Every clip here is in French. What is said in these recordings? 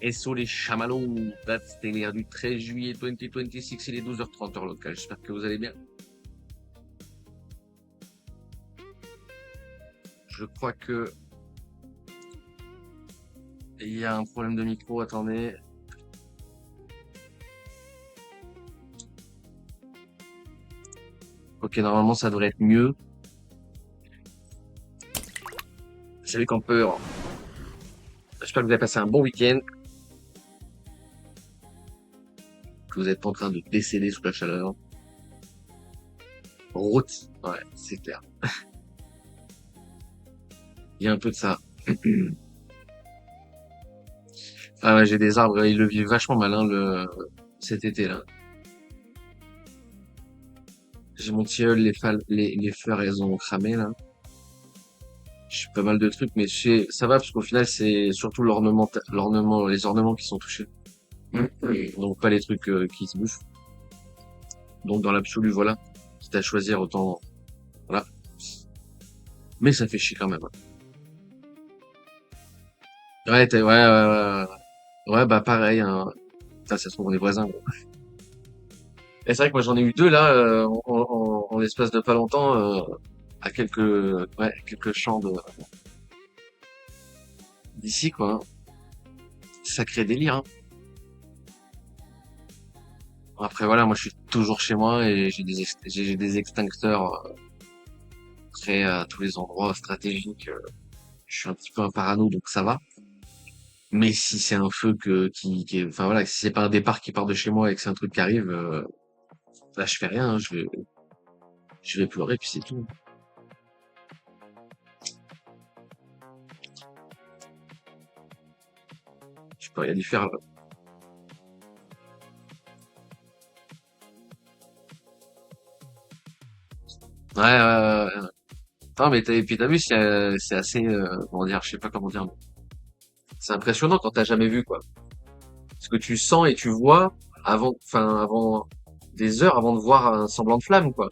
Et sur les chamallows, date stellaire du 13 juillet 2026, il est 12h30 heure locale. J'espère que vous allez bien. Je crois que il y a un problème de micro, attendez. Ok, normalement ça devrait être mieux. Salut campeur. J'espère que vous avez passé un bon week-end, que vous n'êtes pas en train de décéder sous la chaleur. Route, ouais, c'est clair. Il y a un peu de ça. Ah ouais, j'ai des arbres, ils le vivent vachement mal, hein, cet été-là. J'ai mon tilleul, les fleurs, elles ont cramé, là. J'ai pas mal de trucs, mais ça va parce qu'au final, c'est surtout les ornements qui sont touchés. Donc pas les trucs qui se bouffent. Donc dans l'absolu, voilà. Quitte à choisir, autant, voilà. Mais ça fait chier quand même, hein. Ouais, ouais, ouais, ouais, ouais. Ouais, bah pareil, hein. Ça se trouve, on est voisins, gros. Et c'est vrai que moi j'en ai eu deux là, en l'espace de pas longtemps, à quelques champs d'ici, quoi, hein. Sacré délire, hein. Après voilà, moi je suis toujours chez moi et j'ai des extincteurs prêts à tous les endroits stratégiques. Je suis un petit peu un parano, donc ça va. Mais si c'est un feu enfin voilà, si c'est pas un départ qui part de chez moi et que c'est un truc qui arrive, là je fais rien, hein, je vais pleurer puis c'est tout. Je peux rien y faire là. Ouais, ouais, ouais, ouais. Non mais et puis t'as vu, c'est assez, comment dire, je sais pas comment dire. Mais c'est impressionnant quand t'as jamais vu quoi. Parce que tu sens et tu vois avant des heures avant de voir un semblant de flamme quoi.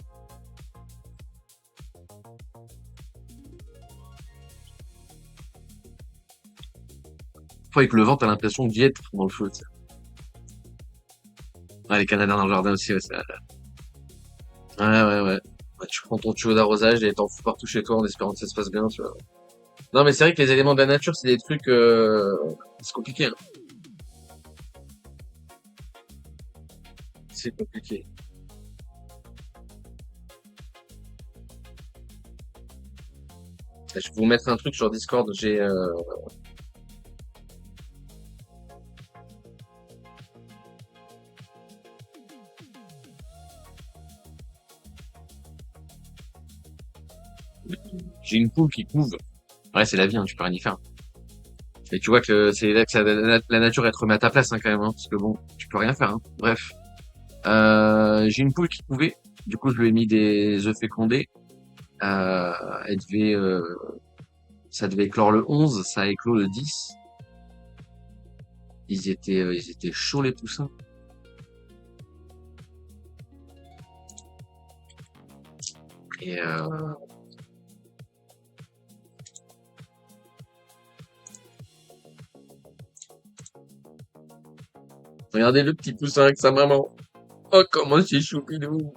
Fois avec le vent, t'as l'impression d'y être dans le feu. Tu sais. Ouais, les Canadiens dans le jardin aussi, ouais, ouais, ouais, ouais. Ouais, tu prends ton tuyau d'arrosage et t'en fous partout chez toi en espérant que ça se passe bien, tu vois. Non, mais c'est vrai que les éléments de la nature, c'est des trucs, c'est compliqué, hein. C'est compliqué. Je vais vous mettre un truc sur Discord. J'ai une poule qui couve. Ouais, c'est la vie, hein, tu peux rien y faire. Et tu vois que c'est là que la nature, elle te remet à ta place, hein, quand même, hein, parce que bon, tu peux rien faire, hein. Bref. J'ai une poule qui couvait. Du coup, je lui ai mis des œufs fécondés. Euh, elle devait, ça devait éclore le 11, ça a éclos le 10. Ils étaient chauds les poussins. Et regardez le petit poussin avec sa maman. Oh comment c'est choupidou.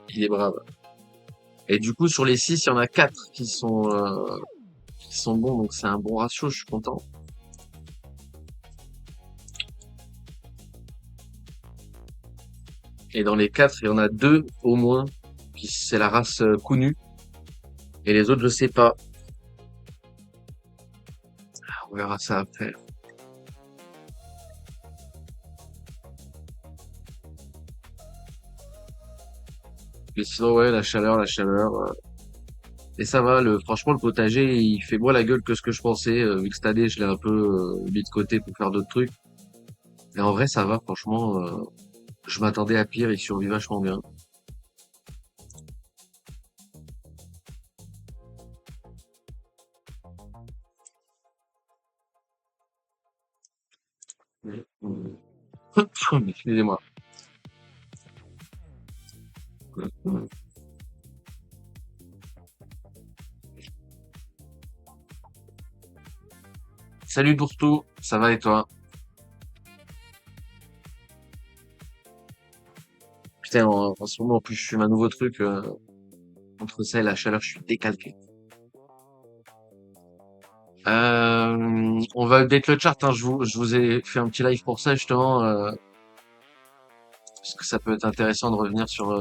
Il est brave. Et du coup sur les 6, il y en a 4 qui sont bons, donc c'est un bon ratio, je suis content. Et dans les 4, il y en a 2 au moins qui c'est la race Kunu. Et les autres, je sais pas. On verra ça après. Mais sinon, ouais, la chaleur. Et ça va, franchement, le potager, il fait moins la gueule que ce que je pensais. Vu que cette année, je l'ai un peu mis de côté pour faire d'autres trucs. Et en vrai, ça va, franchement. Je m'attendais à pire, il survit vachement bien. Excusez-moi. Salut Dourtou, ça va et toi? Putain, en ce moment, en plus, je fume un nouveau truc, entre ça et la chaleur, je suis décalqué. On va update le chart, hein. Je vous ai fait un petit live pour ça, justement, parce que ça peut être intéressant de revenir sur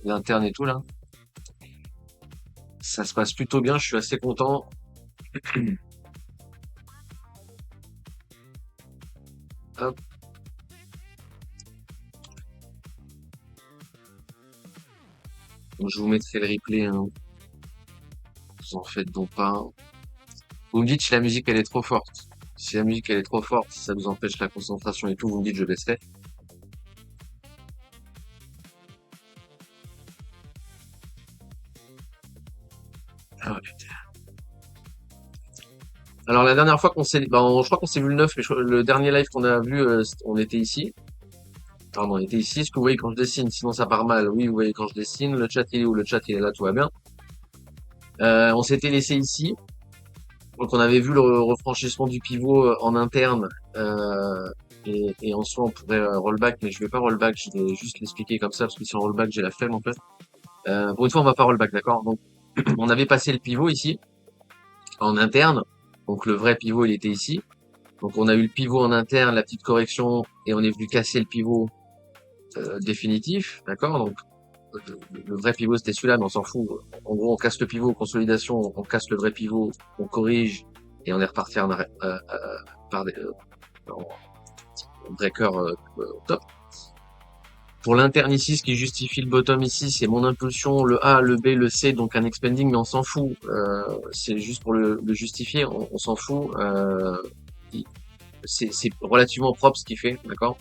l'interne et tout, là. Ça se passe plutôt bien, je suis assez content. Hop, donc je vous mettrai le replay, hein. Vous en faites donc pas. Vous me dites si la musique, elle est trop forte. Si la musique, elle est trop forte, si ça vous empêche la concentration et tout, vous me dites, je baisserai. Ah ouais. Alors la dernière fois qu'on s'est, je crois qu'on s'est vu le 9, mais le dernier live qu'on a vu, on était ici. Pardon, on était ici. Est-ce que vous voyez quand je dessine? Sinon ça part mal. Oui, vous voyez quand je dessine. Le chat il est où? Le chat il est là, tout va bien. On s'était laissé ici. Donc on avait vu le refranchissement du pivot en interne. Et en soi on pourrait rollback, mais je vais pas rollback. Je vais juste l'expliquer comme ça parce que si on rollback j'ai la flemme en fait. Pour une fois on va pas rollback, d'accord? Donc on avait passé le pivot ici en interne. Donc le vrai pivot il était ici. Donc on a eu le pivot en interne, la petite correction, et on est venu casser le pivot définitif, d'accord? Donc le vrai pivot c'était celui-là, mais on s'en fout. En gros, on casse le pivot, consolidation, on casse le vrai pivot, on corrige, et on est reparti par des en breaker top. Pour l'interne ici, ce qui justifie le bottom ici, c'est mon impulsion, le A, le B, le C, donc un expanding, mais on s'en fout. C'est juste pour le justifier, on s'en fout. C'est relativement propre ce qu'il fait, d'accord?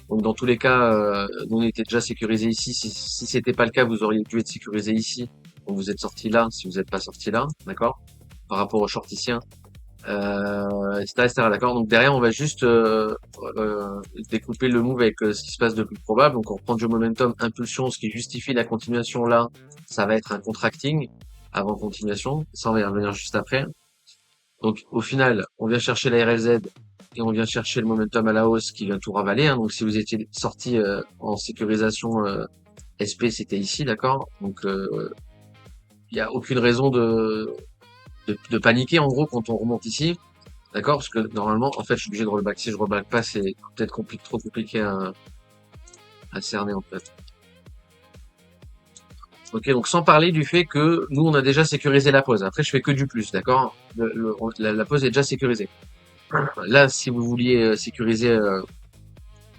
Donc dans tous les cas, nous on était déjà sécurisé ici. Si c'était pas le cas, vous auriez dû être sécurisé ici. Donc vous êtes sorti là, si vous n'êtes pas sorti là, d'accord? Par rapport aux shorticiens, etc., etc., d'accord? Donc derrière, on va juste découper le move avec ce qui se passe de plus probable. Donc on reprend du momentum, impulsion, ce qui justifie la continuation là, ça va être un contracting avant continuation. Ça, on va y revenir juste après. Donc au final, on vient chercher la RLZ et on vient chercher le momentum à la hausse qui vient tout ravaler, hein. Donc si vous étiez sorti en sécurisation SP, c'était ici, d'accord? Donc il n'y a aucune raison de paniquer en gros quand on remonte ici, d'accord? Parce que normalement, en fait, je suis obligé de rollback. Si je rollback pas, c'est peut-être trop compliqué à cerner en fait. Ok, donc sans parler du fait que nous, on a déjà sécurisé la pause. Après, je fais que du plus, d'accord? La pause est déjà sécurisée. Là, si vous vouliez sécuriser,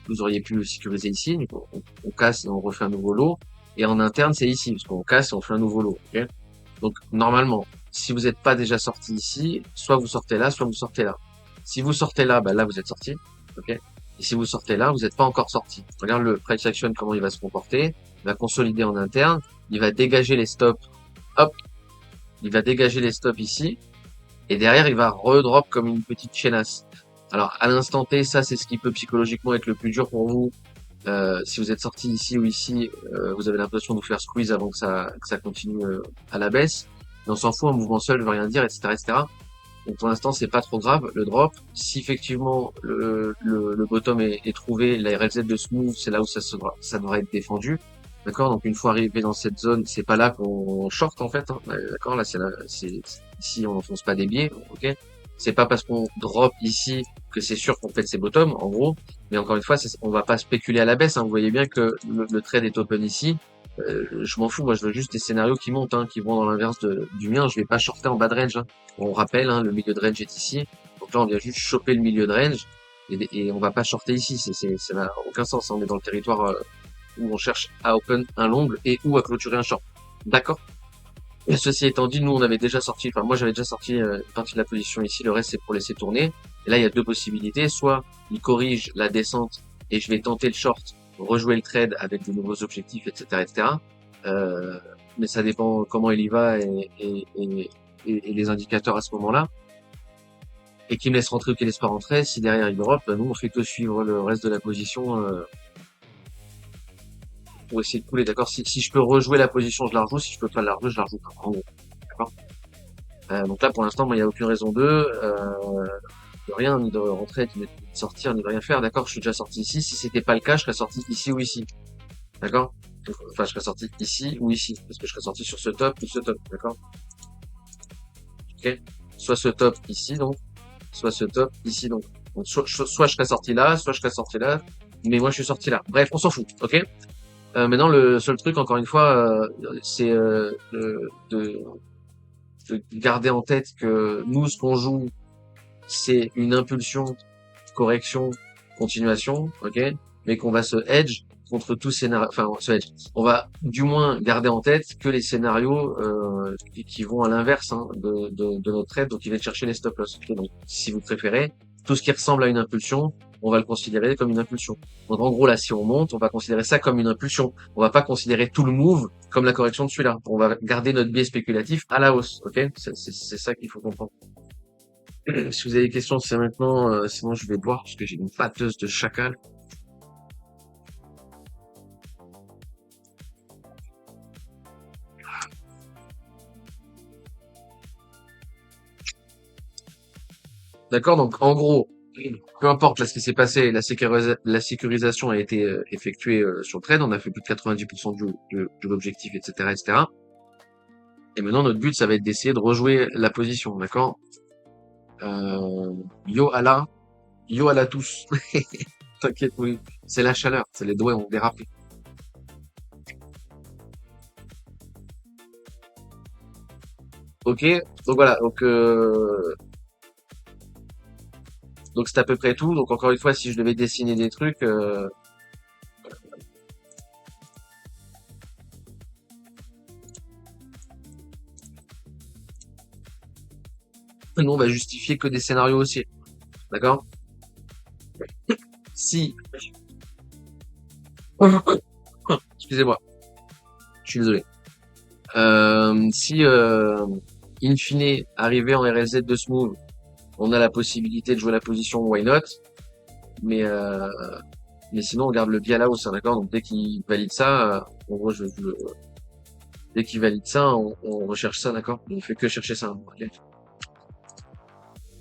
vous auriez pu le sécuriser ici. Donc, on casse et on refait un nouveau lot. Et en interne, c'est ici, parce qu'on casse et on fait un nouveau lot. Ok. Donc, normalement, si vous n'êtes pas déjà sorti ici, soit vous sortez là, soit vous sortez là. Si vous sortez là, bah là, vous êtes sorti. Ok. Et si vous sortez là, vous n'êtes pas encore sorti. Regarde le price action, comment il va se comporter. Il va consolider en interne. Il va dégager les stops. Hop. Il va dégager les stops ici. Et derrière, il va redrop comme une petite chaînasse. Alors, à l'instant T, ça, c'est ce qui peut psychologiquement être le plus dur pour vous. Si vous êtes sorti ici ou ici, vous avez l'impression de vous faire squeeze avant que ça continue à la baisse. Mais on s'en fout, un mouvement seul veut rien dire, etc., etc. Donc pour l'instant, c'est pas trop grave, le drop. Si effectivement le bottom est trouvé, la RLZ de smooth, c'est là où ça devra être défendu. D'accord? Donc une fois arrivé dans cette zone, c'est pas là qu'on short en fait, hein. D'accord? Là, ici, on n'enfonce pas des biais, ok? C'est pas parce qu'on drop ici que c'est sûr qu'on fait ses bottoms, en gros. Mais encore une fois, on va pas spéculer à la baisse, hein. Vous voyez bien que le trade est open ici. Je m'en fous, moi je veux juste des scénarios qui montent, hein, qui vont dans l'inverse du mien. Je vais pas shorter en bas de range, hein. On rappelle, hein, le milieu de range est ici. Donc là, on vient juste choper le milieu de range et on va pas shorter ici. Ça n'a aucun sens, hein. On est dans le territoire où on cherche à open un long et ou à clôturer un short. D'accord? Et ceci étant dit, nous on avait déjà sorti, enfin moi j'avais déjà sorti une partie de la position ici, le reste c'est pour laisser tourner. Et là il y a deux possibilités, soit il corrige la descente et je vais tenter le short, rejouer le trade avec de nouveaux objectifs, etc., etc. Euh, mais ça dépend comment il y va et les indicateurs à ce moment-là. Et qui me laisse rentrer ou qui laisse pas rentrer. Si derrière il drop, nous on fait que suivre le reste de la position pour essayer de couler. D'accord? Si je peux rejouer la position, je la rejoue. Si je peux pas la rejouer, je la rejoue pas. En gros. D'accord? Donc là, pour l'instant, moi, il n'y a aucune raison d'eux. plus rien, ni de rentrer, ni de sortir, ni de rien faire, d'accord? Je suis déjà sorti ici. Si c'était pas le cas, je serais sorti ici ou ici, d'accord? Enfin, je serais sorti ici ou ici, parce que je serais sorti sur ce top ou ce top, d'accord? Ok? Soit ce top ici, donc, soit ce top ici, donc. Donc, soit je serais sorti là, soit je serais sorti là, mais moi je suis sorti là. Bref, on s'en fout, ok? Maintenant, le seul truc, encore une fois, c'est de garder en tête que nous, ce qu'on joue, c'est une impulsion, correction, continuation, ok? Mais qu'on va se hedge contre tout scénario, enfin, se hedge. On va du moins garder en tête que les scénarios qui vont à l'inverse hein, de notre trade, donc ils viennent chercher les stop loss. Okay, donc, si vous préférez, tout ce qui ressemble à une impulsion, on va le considérer comme une impulsion. Donc en gros là, si on monte, on va considérer ça comme une impulsion. On va pas considérer tout le move comme la correction de celui-là. On va garder notre biais spéculatif à la hausse. Ok, c'est ça qu'il faut comprendre. Si vous avez des questions, c'est maintenant. Sinon, je vais boire parce que j'ai une pâteuse de chacal. D'accord? Donc, en gros, peu importe là ce qui s'est passé, la sécurisation a été effectuée sur le trade. On a fait plus de 90% de l'objectif, etc., etc. Et maintenant, notre but, ça va être d'essayer de rejouer la position. D'accord? Euh, Allah, yo Allah tous. T'inquiète, oui. C'est la chaleur, c'est les doigts ont dérapé. Ok? Donc voilà. Donc c'est à peu près tout. Donc encore une fois, si je devais dessiner des trucs, nous on va justifier que des scénarios haussiers. D'accord? Si, excusez-moi, je suis désolé. Si in fine, arrivé en RLZ de ce move, on a la possibilité de jouer la position, why not? Mais mais sinon on garde le biais à la hausse, hein, d'accord? Donc dès qu'il valide ça, en gros dès qu'il valide ça, on recherche ça, d'accord? On fait que chercher ça, hein, ok?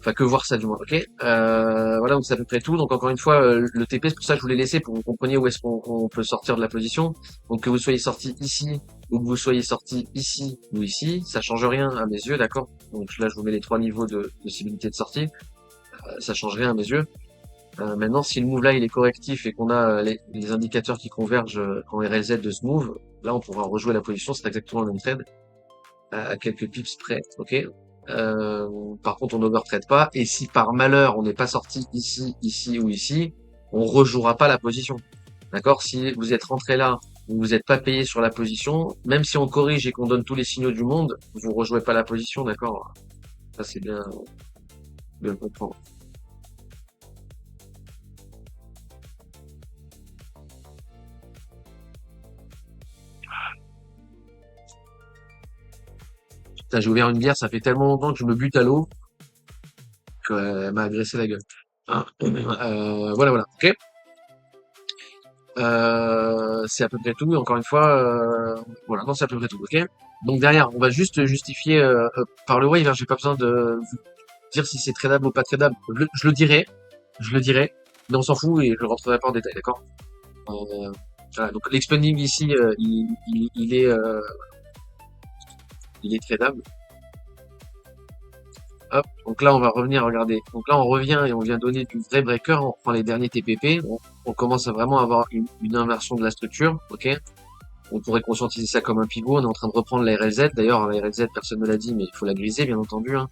Enfin que voir ça du moins, ok. Voilà, donc c'est à peu près tout. Donc encore une fois, le TP, c'est pour ça que je voulais laisser pour que vous compreniez où est-ce qu'on peut sortir de la position. Donc que vous soyez sorti ici ou que vous soyez sorti ici ou ici, ça change rien à mes yeux, d'accord. Donc là, je vous mets les trois niveaux de possibilité de sortie. Ça change rien à mes yeux. Maintenant, si le move là il est correctif et qu'on a les indicateurs qui convergent en RLZ de ce move, là on pourra rejouer la position. C'est exactement le même trade à quelques pips près, ok. Par contre, on n'overtrade pas. Et si par malheur on n'est pas sorti ici, ici ou ici, on rejouera pas la position. D'accord? Si vous êtes rentré là, vous n'êtes pas payé sur la position, même si on corrige et qu'on donne tous les signaux du monde, vous rejouez pas la position, d'accord? Ça c'est bien, bien comprendre. Putain, j'ai ouvert une bière, ça fait tellement longtemps que je me bute à l'eau qu'elle m'a agressé la gueule. Hein. Voilà, voilà. Ok. C'est à peu près tout. Encore une fois, voilà, non, c'est à peu près tout. Ok. Donc derrière, on va juste justifier par le wave. Hein, j'ai pas besoin de vous dire si c'est tradable ou pas tradable. Je le dirai, mais on s'en fout et je rentrerai pas en détail, d'accord. Voilà, donc l'expanding ici, il est tradable. Hop, donc là on va revenir regarder. Donc là on revient et on vient donner du vrai breaker, on reprend les derniers TPP, on commence à vraiment avoir une inversion de la structure, ok. On pourrait conscientiser ça comme un pivot, on est en train de reprendre la RLZ, d'ailleurs la RLZ personne ne l'a dit mais il faut la griser bien entendu, hein.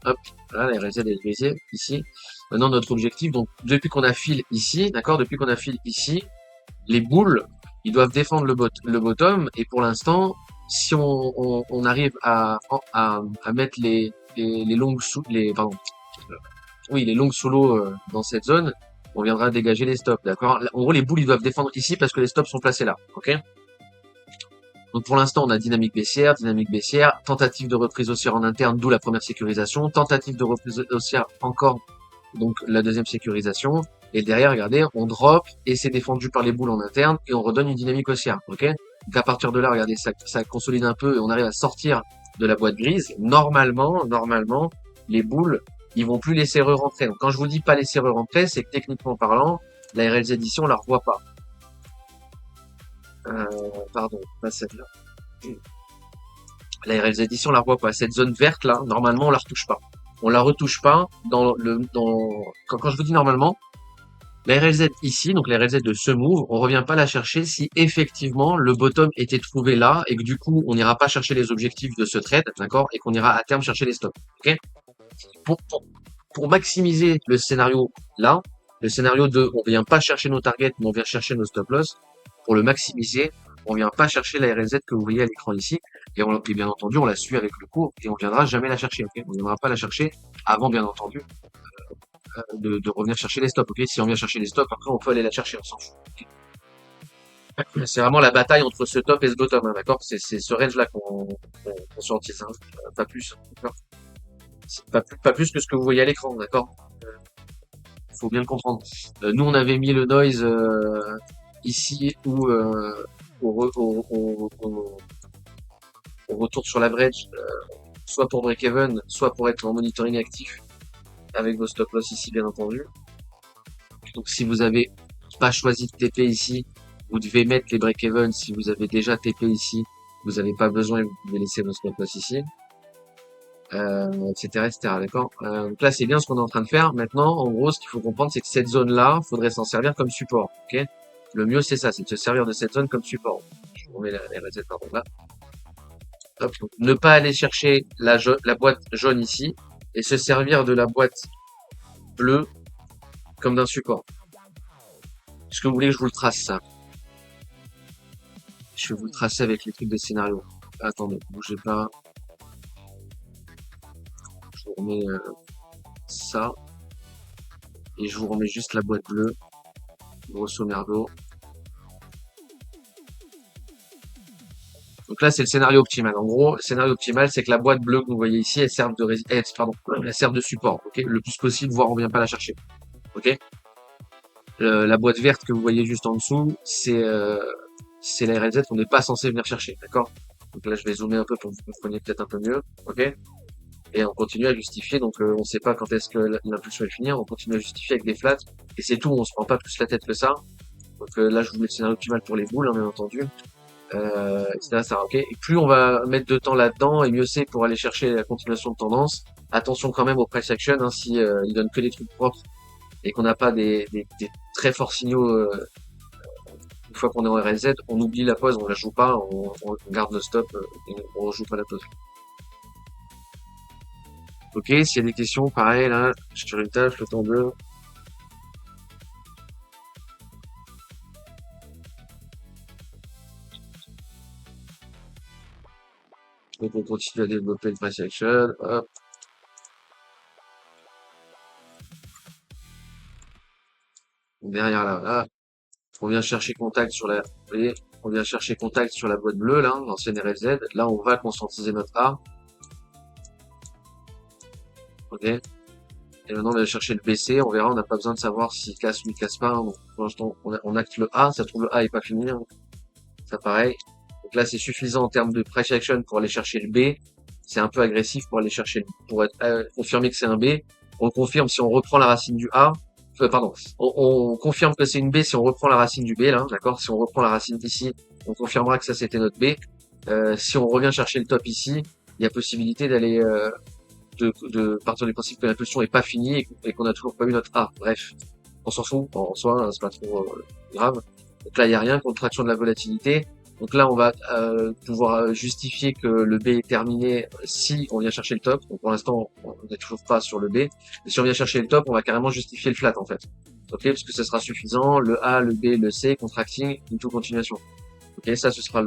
Hop, là la RLZ est grisée, ici. Maintenant notre objectif, donc depuis qu'on a fil ici, d'accord, depuis qu'on a fil ici, les boules, ils doivent défendre le bottom, et pour l'instant, si on arrive à mettre les longues pardon, oui, les longues sous l'eau dans cette zone, on viendra dégager les stops, d'accord? En gros, les boules, ils doivent défendre ici parce que les stops sont placés là, ok? Donc pour l'instant, on a dynamique baissière, tentative de reprise haussière en interne, d'où la première sécurisation, tentative de reprise haussière encore, donc la deuxième sécurisation, et derrière, regardez, on drop et c'est défendu par les boules en interne et on redonne une dynamique haussière, ok? Donc à partir de là, regardez, ça consolide un peu et on arrive à sortir de la boîte grise. Normalement, les boules ils vont plus laisser re-rentrer. Donc quand je vous dis pas laisser re-rentrer, c'est que techniquement parlant, la RLZ ici, on la revoit pas. Pardon, pas celle-là. La RLZ ici, on la revoit pas. Cette zone verte là, normalement, on la retouche pas. On la retouche pas quand je vous dis normalement, la RLZ ici, donc la RLZ de ce move, on revient pas la chercher si effectivement le bottom était trouvé là et que du coup on n'ira pas chercher les objectifs de ce trade, d'accord, et qu'on ira à terme chercher les stops. Ok. Pour, pour, pour maximiser le scénario là, le scénario de on vient pas chercher nos targets, mais on vient chercher nos stop loss. Pour le maximiser, on vient pas chercher la RLZ que vous voyez à l'écran ici, et bien entendu on la suit avec le cours et on viendra jamais la chercher. Ok, on viendra pas la chercher avant bien entendu de revenir chercher les stops. Ok, si on vient chercher les stops, après on peut aller la chercher, on s'en fout. Okay. C'est vraiment la bataille entre ce top et ce bottom, hein, d'accord. C'est ce range là qu'on sortisse, hein, pas plus. D'accord. C'est pas plus que ce que vous voyez à l'écran, d'accord. Faut bien le comprendre. Nous on avait mis le noise ici où au retour sur la bridge, soit pour break-even, soit pour être en monitoring actif avec vos stop loss ici bien entendu. Donc si vous avez pas choisi de TP ici, vous devez mettre les break-even. Si vous avez déjà TP ici, vous n'avez pas besoin et vous pouvez laisser vos stop loss ici, etc., etc. D'accord. Donc là c'est bien ce qu'on est en train de faire. Maintenant, en gros, ce qu'il faut comprendre, c'est que cette zone-là, faudrait s'en servir comme support. Ok. Le mieux c'est ça, c'est de se servir de cette zone comme support. Je vous remets les resets pardon là. Hop. Donc, ne pas aller chercher la boîte jaune ici et se servir de la boîte bleue comme d'un support. Est-ce que vous voulez que je vous le trace ça? Je vais vous le tracer avec les trucs des scénarios. Attendez, bougez pas. Je vous remets ça. Et je vous remets juste la boîte bleue. Grosso merdo. Donc là, c'est le scénario optimal. En gros, le scénario optimal, c'est que la boîte bleue que vous voyez ici, elle serve elle serve de support, ok, le plus possible, voire on vient pas la chercher, ok. La boîte verte que vous voyez juste en dessous, c'est la RLZ qu'on n'est pas censé venir chercher, d'accord. Donc là, je vais zoomer un peu pour que vous compreniez peut-être un peu mieux, ok. Et on continue à justifier, donc on sait pas quand est-ce que l'impulsion est finie, on continue à justifier avec des flats, et c'est tout, on se prend pas plus la tête que ça. Donc là, je vous mets le scénario optimal pour les boules, hein, bien entendu. Etc. Ça, ok. Et plus on va mettre de temps là-dedans, et mieux c'est pour aller chercher la continuation de tendance. Attention quand même au price action, hein, si il donne que des trucs propres et qu'on n'a pas des très forts signaux une fois qu'on est en RLZ, on oublie la pause, on la joue pas, on garde le stop et on joue pas la pause. Ok, s'il y a des questions, pareil là, je tire une tâche, le temps de. Donc on continue à développer le price action. Hop. Derrière là, on vient chercher contact sur la, vous voyez, on vient chercher contact sur la boîte bleue là, l'ancienne RLZ. Là, on va conscientiser notre A. Ok. Et maintenant, on va chercher le BC. On verra. On n'a pas besoin de savoir s'il casse ou il casse pas. Donc, pour l'instant, on acte le A. Ça se trouve, le A est pas fini. Hein. Ça pareil. Donc là, c'est suffisant en termes de price action pour aller chercher le B. C'est un peu agressif pour aller chercher pour être confirmer que c'est un B. On le confirme si on reprend la racine du A. Pardon. On confirme que c'est une B si on reprend la racine du B là, d'accord. Si on reprend la racine d'ici, on confirmera que ça c'était notre B. Si on revient chercher le top ici, il y a possibilité d'aller de partir du principe que l'impulsion est pas finie et qu'on a toujours pas eu notre A. Bref, on s'en fout en soi, hein, c'est pas trop grave. Donc là, il y a rien, contraction de la volatilité. Donc là, on va pouvoir justifier que le B est terminé si on vient chercher le top. Donc pour l'instant, on n'est toujours pas sur le B. Mais si on vient chercher le top, on va carrément justifier le flat en fait. Ok, parce que ce sera suffisant. Le A, le B, le C, contracting, une toute continuation. Ok, ça, ce sera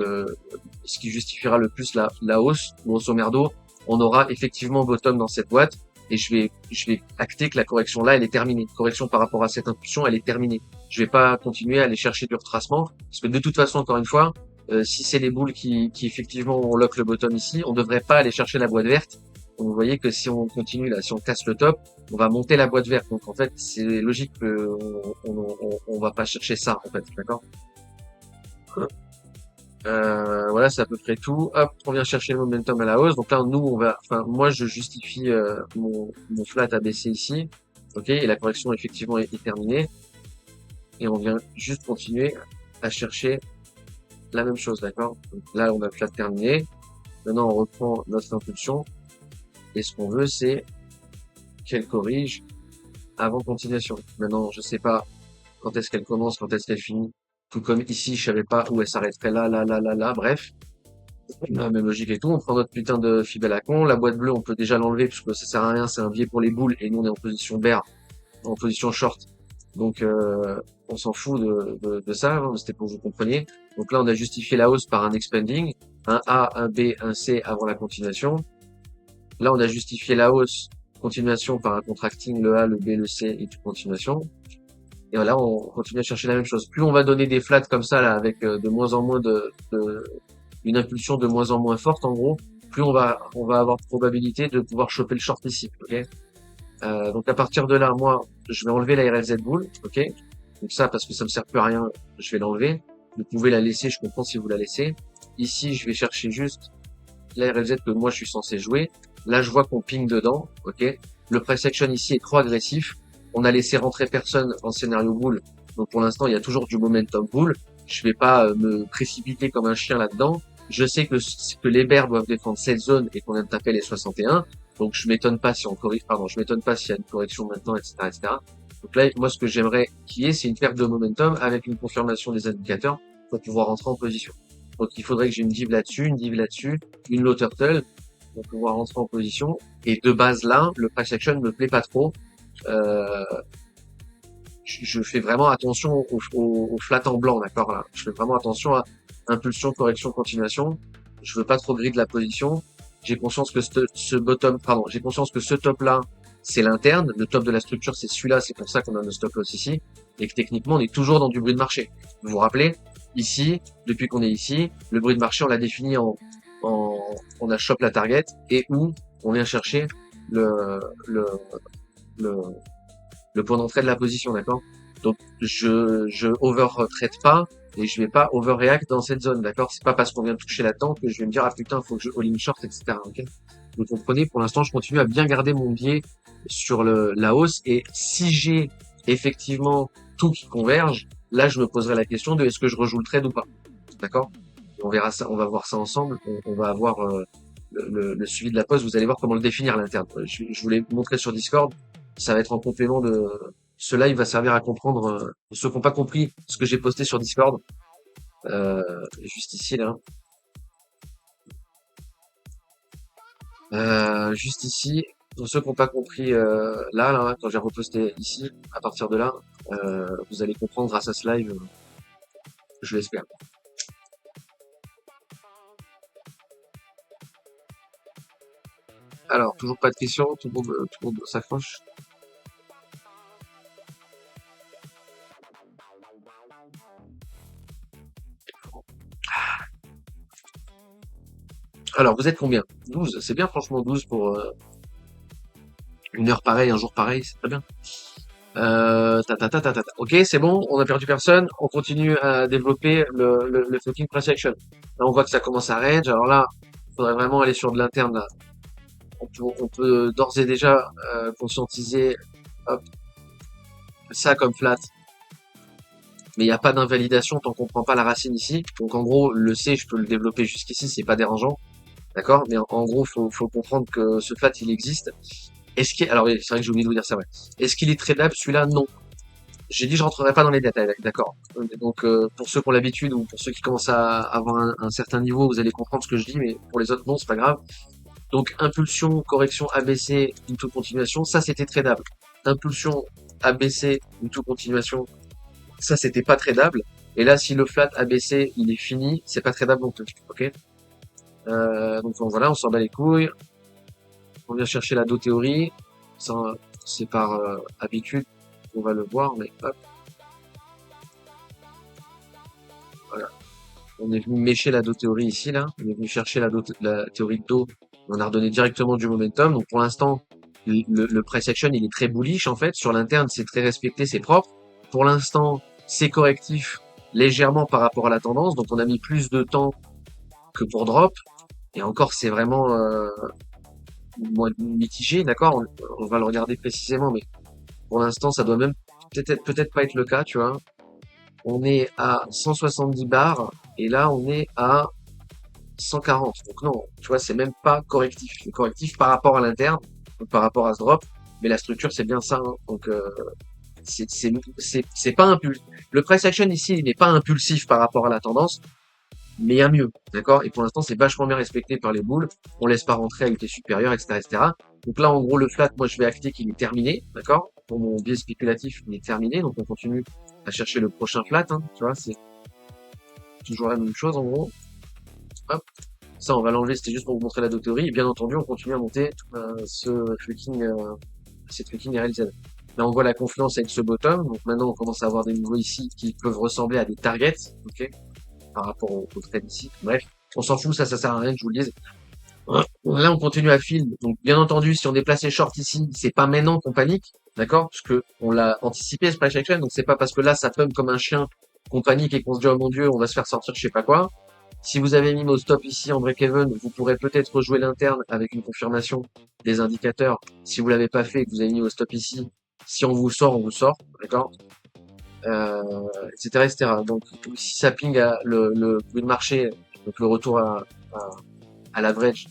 ce qui justifiera le plus la hausse, grosso merdo. On aura effectivement bottom dans cette boîte et je vais acter que la correction là, elle est terminée. Correction par rapport à cette impulsion, elle est terminée. Je vais pas continuer à aller chercher du retracement parce que de toute façon, encore une fois, si c'est les boules qui effectivement on lock le bottom ici, on devrait pas aller chercher la boîte verte. Donc vous voyez que si on continue là, si on casse le top, on va monter la boîte verte. Donc en fait, c'est logique que on va pas chercher ça en fait, d'accord? Voilà, c'est à peu près tout. Hop, on vient chercher le momentum à la hausse. Donc là, nous, enfin, moi, je justifie mon flat abaissé ici. Ok, et la correction effectivement est terminée. Et on vient juste continuer à chercher la même chose, d'accord? Donc là, on a le flat terminé. Maintenant, on reprend notre impulsion. Et ce qu'on veut, c'est qu'elle corrige avant continuation. Maintenant, je sais pas quand est-ce qu'elle commence, quand est-ce qu'elle finit. Tout comme ici, je savais pas où elle s'arrêterait là. Bref. La même logique et tout. On prend notre putain de fib à la con. La boîte bleue, on peut déjà l'enlever parce que ça sert à rien. C'est un biais pour les boules. Et nous, on est en position bear, en position short. Donc, on s'en fout de ça. Hein, c'était pour que vous compreniez. Donc là, on a justifié la hausse par un expanding. Un A, un B, un C avant la continuation. Là, on a justifié la hausse, continuation par un contracting, le A, le B, le C et toute continuation. Et voilà, on continue à chercher la même chose. Plus on va donner des flats comme ça, là, avec de moins en moins une impulsion de moins en moins forte, en gros, plus on va avoir de probabilité de pouvoir choper le short ici, ok? Donc à partir de là, moi, je vais enlever la RLZ Bull, ok? Donc ça, parce que ça me sert plus à rien, je vais l'enlever. Vous pouvez la laisser, je comprends si vous la laissez. Ici, je vais chercher juste la RLZ que moi je suis censé jouer. Là, je vois qu'on ping dedans, ok? Le price action ici est trop agressif. On a laissé rentrer personne en scénario bull. Donc pour l'instant, il y a toujours du momentum bull. Je vais pas me précipiter comme un chien là-dedans. Je sais que les bears doivent défendre cette zone et qu'on vient de taper les 61. Donc je m'étonne pas si on corrige, pardon, je m'étonne pas s'il y a une correction maintenant, etc. Donc là, moi, ce que j'aimerais qu'il y ait, c'est une perte de momentum avec une confirmation des indicateurs pour pouvoir rentrer en position. Donc il faudrait que j'ai une div là-dessus, une low turtle pour pouvoir rentrer en position. Et de base là, le price action me plaît pas trop. Euh, je fais vraiment attention au flat en blanc, d'accord là. Je fais vraiment attention à impulsion, correction, continuation. Je veux pas trop griller de la position. J'ai conscience que j'ai conscience que ce top là, c'est l'interne. Le top de la structure, c'est celui-là. C'est pour ça qu'on a nos stop loss ici. Et que techniquement, on est toujours dans du bruit de marché. Vous vous rappelez? Ici, depuis qu'on est ici, le bruit de marché, on l'a défini on a shop la target et où on vient chercher le, le, le, le point d'entrée de la position, d'accord? Donc je over-trade pas et je vais pas overreact dans cette zone, d'accord? C'est pas parce qu'on vient de toucher là-dedans que je vais me dire ah putain faut que je all-in short, etc. Ok? Vous comprenez? Pour l'instant, je continue à bien garder mon biais sur la hausse et si j'ai effectivement tout qui converge, là je me poserai la question de est-ce que je rejoue le trade ou pas, d'accord? On verra ça, on va voir ça ensemble. On va avoir le suivi de la pause. Vous allez voir comment le définir à l'interne. Je vous l'ai montré sur Discord. Ça va être en complément de ce live va servir à comprendre ceux qui n'ont pas compris ce que j'ai posté sur Discord. Juste ici là. Juste ici. Pour ceux qui n'ont pas compris là, quand j'ai reposté ici, à partir de là, vous allez comprendre grâce à ce live, je l'espère. Alors, toujours pas de questions, tout le monde s'accroche. Alors, vous êtes combien? 12, c'est bien franchement 12 pour une heure pareille, un jour pareil, c'est très bien. Ok, c'est bon, on a perdu personne, on continue à développer le fucking price action. Là, on voit que ça commence à range, alors là, il faudrait vraiment aller sur de l'interne là. On peut d'ores et déjà conscientiser hop, ça comme flat, mais il n'y a pas d'invalidation tant qu'on prend pas la racine ici. Donc en gros, le C, je peux le développer jusqu'ici, c'est pas dérangeant. D'accord? Mais en gros, faut comprendre que ce flat, il existe. Alors oui, c'est vrai que j'ai oublié de vous dire ça, ouais. Est-ce qu'il est tradable, celui-là? Non. J'ai dit je rentrerai pas dans les détails, d'accord. Donc pour ceux qui ont l'habitude ou pour ceux qui commencent à avoir un certain niveau, vous allez comprendre ce que je dis, mais pour les autres, non, c'est pas grave. Donc impulsion, correction, ABC, into continuation, ça c'était tradable. Impulsion, ABC, into continuation, ça c'était pas tradable. Et là, si le flat ABC, il est fini, c'est pas tradable non plus, ok? Donc voilà, on s'en bat les couilles. On vient chercher la Do théorie. Ça, c'est par habitude. On va le voir, mais hop. Voilà. On est venu mécher la Do théorie ici, là. On est venu chercher la théorie de Do. On a redonné directement du momentum. Donc pour l'instant, le price action, il est très bullish en fait. Sur l'interne, c'est très respecté, c'est propre. Pour l'instant, c'est correctif. légèrement par rapport à la tendance, donc on a mis plus de temps que pour drop, et encore c'est vraiment mitigé, d'accord, on va le regarder précisément, mais pour l'instant ça doit même peut-être pas être le cas, tu vois. On est à 170 bars, et là on est à 140. Donc non, tu vois, c'est même pas correctif. C'est correctif par rapport à l'interne, par rapport à ce drop, mais la structure c'est bien ça, hein. Donc c'est pas impulsif. Le price action ici, il n'est pas impulsif par rapport à la tendance, mais il y a mieux, d'accord? Et pour l'instant, c'est vachement bien respecté par les boules. On laisse pas rentrer à unité supérieure, etc., etc. Donc là, en gros, le flat, moi, je vais acter qu'il est terminé, d'accord? Pour mon biais spéculatif, il est terminé. Donc on continue à chercher le prochain flat, hein, tu vois, c'est toujours la même chose, en gros. Hop. Ça, on va l'enlever, c'était juste pour vous montrer la théorie. Et bien entendu, on continue à monter cette fucking RLZ. Là, on voit la confluence avec ce bottom. Donc maintenant, on commence à avoir des niveaux ici qui peuvent ressembler à des targets, ok, par rapport au trade ici. Bref, on s'en fout, ça sert à rien que je vous le dise. Là, on continue à fill. Donc, bien entendu, si on est placé short ici, c'est pas maintenant qu'on panique, d'accord? Parce que on l'a anticipé, ce price action. Donc, c'est pas parce que là, ça pump comme un chien qu'on panique et qu'on se dit, oh mon dieu, on va se faire sortir je sais pas quoi. Si vous avez mis nos stops ici en break-even, vous pourrez peut-être rejouer l'interne avec une confirmation des indicateurs. Si vous l'avez pas fait et que vous avez mis vos stops ici, si on vous sort, d'accord, etc., etc. Donc, si ça ping à le marché, donc le retour à l'average,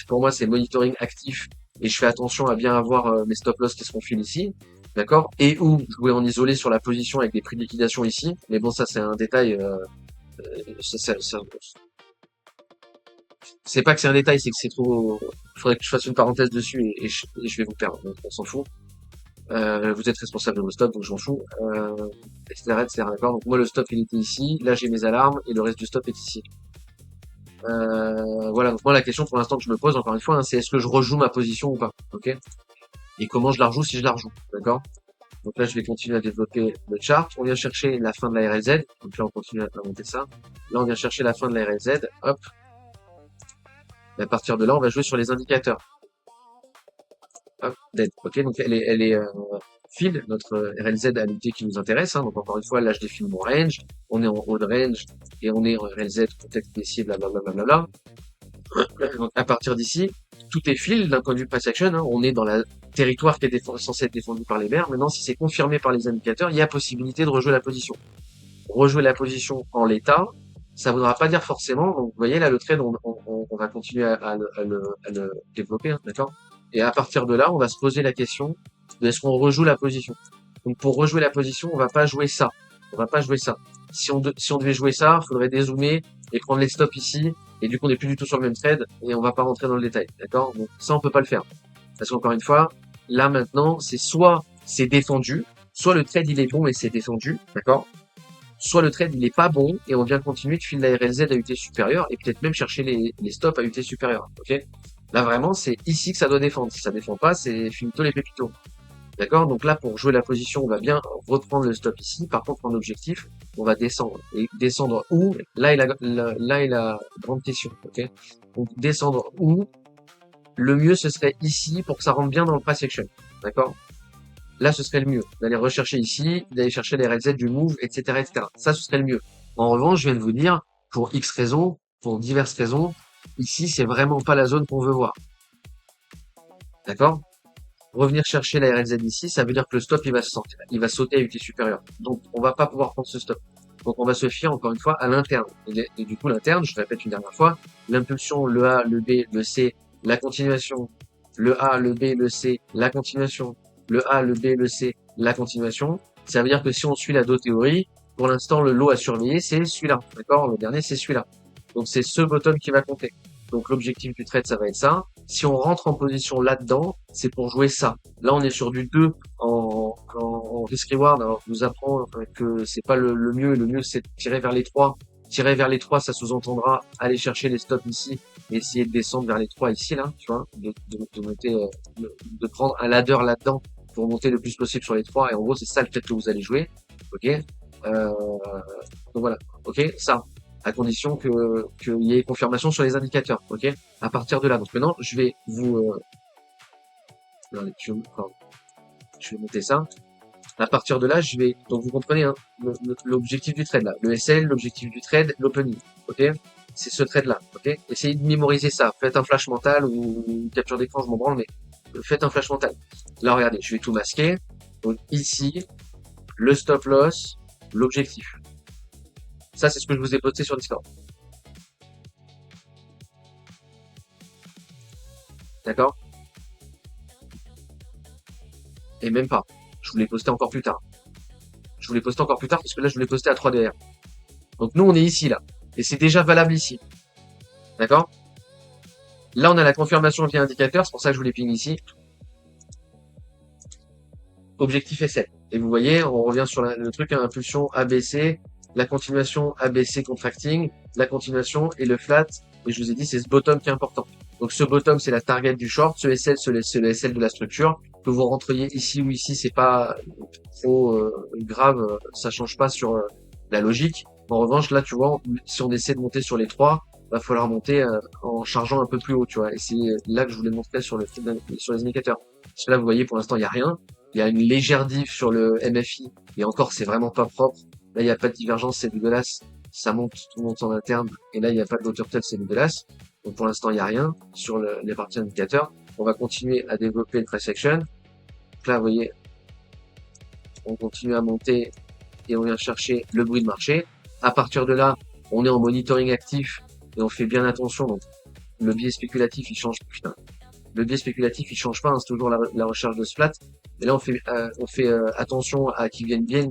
pour moi, c'est monitoring actif et je fais attention à bien avoir mes stop loss qui seront finis ici, d'accord, et ou jouer en isolé sur la position avec des prix de liquidation ici. Mais bon, ça c'est un détail. Ça, c'est pas que c'est un détail, c'est que c'est trop. Il faudrait que je fasse une parenthèse dessus et je vais vous perdre. Donc on s'en fout. Vous êtes responsable de vos stops, donc j'en fous. Etc., etc. D'accord. Donc moi le stop il était ici. Là j'ai mes alarmes et le reste du stop est ici. Voilà. Donc moi la question pour l'instant que je me pose encore une fois, hein, c'est est-ce que je rejoue ma position ou pas. Ok. Et comment je la rejoue si je la rejoue. D'accord. Donc là je vais continuer à développer le chart. On vient chercher la fin de la RLZ. Donc là on continue à monter ça. Là on vient chercher la fin de la RLZ. Hop. Et à partir de là on va jouer sur les indicateurs. Hop, dead. Ok, donc elle est field, notre RLZ à l'unité qui nous intéresse, hein. Donc encore une fois, là je définis mon range, on est en haut de range et on est en RLZ, contexte baissier, blablabla. Donc à partir d'ici, tout est field d'un point de vue price action, hein. On est dans la territoire qui est censé être défendu par les bears. Maintenant, si c'est confirmé par les indicateurs, il y a possibilité de rejouer la position. Rejouer la position en l'état, ça voudra pas dire forcément. Donc vous voyez là le trade, on va continuer à le développer, hein, d'accord. Et à partir de là, on va se poser la question de est-ce qu'on rejoue la position. Donc pour rejouer la position, on va pas jouer ça. On va pas jouer ça. Si on devait jouer ça, il faudrait dézoomer et prendre les stops ici. Et du coup, on n'est plus du tout sur le même trade et on va pas rentrer dans le détail, d'accord. Donc ça, on peut pas le faire parce qu'encore une fois, là maintenant, c'est soit c'est défendu, soit le trade il est bon et c'est défendu, d'accord, soit le trade il est pas bon et on vient continuer de filer la RLZ à UT supérieure et peut-être même chercher les stops à UT supérieure. Ok. Là vraiment c'est ici que ça doit défendre. Si ça défend pas, c'est finito les pépitos. D'accord. Donc là pour jouer la position, on va bien reprendre le stop ici. Par contre en objectif, on va descendre. Et descendre où? Là est la grande question. Ok. Donc descendre où? Le mieux ce serait ici pour que ça rentre bien dans le price action. D'accord. Là, ce serait le mieux. D'aller rechercher ici, d'aller chercher les RZ du move, etc., etc. Ça, ce serait le mieux. En revanche, je viens de vous dire, pour X raisons, pour diverses raisons, ici, c'est vraiment pas la zone qu'on veut voir. D'accord? Revenir chercher la RZ ici, ça veut dire que le stop, il va sauter à UT supérieur. Donc, on va pas pouvoir prendre ce stop. Donc, on va se fier, encore une fois, à l'interne. Et du coup, l'interne, je répète une dernière fois, l'impulsion, le A, le B, le C, la continuation, le A, le B, le C, la continuation, le A, le B, le C, la continuation. Ça veut dire que si on suit la théorie, pour l'instant, le lot à surveiller, c'est celui-là. D'accord? Le dernier, c'est celui-là. Donc, c'est ce bottom qui va compter. Donc, l'objectif du trade, ça va être ça. Si on rentre en position là-dedans, c'est pour jouer ça. Là, on est sur du 2 en risk reward. Alors, je vous apprends que c'est pas le mieux. Le mieux, c'est de tirer vers les 3. Tirer vers les 3, ça sous-entendra aller chercher les stops ici et essayer de descendre vers les 3 ici, là, tu vois, de monter, de prendre un ladder là-dedans pour monter le plus possible sur les 3. Et en gros, c'est ça le fait que vous allez jouer. Ok. Donc voilà. Ok. Ça, à condition qu'il y ait confirmation sur les indicateurs. Ok. À partir de là. Donc maintenant, je vais vous, je vais monter ça. À partir de là, je vais, donc vous comprenez, hein, l'objectif du trade là, le SL, l'objectif du trade, l'opening, ok? C'est ce trade là, ok? Essayez de mémoriser ça. Faites un flash mental ou une capture d'écran, je m'en branle, mais faites un flash mental. Là, regardez, je vais tout masquer. Donc ici, le stop loss, l'objectif. Ça, c'est ce que je vous ai posté sur Discord. D'accord? Et même pas. Je vous l'ai posté encore plus tard. Je vous l'ai posté encore plus tard parce que là, je vous l'ai posté à 3 DR. Donc nous, on est ici, là. Et c'est déjà valable ici. D'accord? Là, on a la confirmation via indicateur. C'est pour ça que je vous l'ai ping ici. Objectif SL. Et vous voyez, on revient sur le truc à impulsion ABC, la continuation ABC contracting, la continuation et le flat. Et je vous ai dit, c'est ce bottom qui est important. Donc ce bottom, c'est la target du short. Ce SL, c'est le SL de la structure. Que vous rentriez ici ou ici, c'est pas trop grave. Ça change pas sur la logique. En revanche, là, tu vois, si on essaie de monter sur les trois, va falloir monter en chargeant un peu plus haut, tu vois. Et c'est là que je voulais montrer sur sur les indicateurs. Parce que là, vous voyez, pour l'instant, il n'y a rien. Il y a une légère diff sur le MFI. Et encore, c'est vraiment pas propre. Là, il n'y a pas de divergence, c'est dégueulasse. Ça monte, tout monte en interne. Et là, il n'y a pas de hauteur telle, c'est dégueulasse. Donc, pour l'instant, il n'y a rien sur les parties indicateurs. On va continuer à développer le price action. Donc là, vous voyez, on continue à monter et on vient chercher le bruit de marché. À partir de là, on est en monitoring actif et on fait bien attention. Donc, le biais spéculatif, il change. Putain, le biais spéculatif, il change pas. Hein, c'est toujours la recherche de ce flat. Et là, on fait attention à qu'ils viennent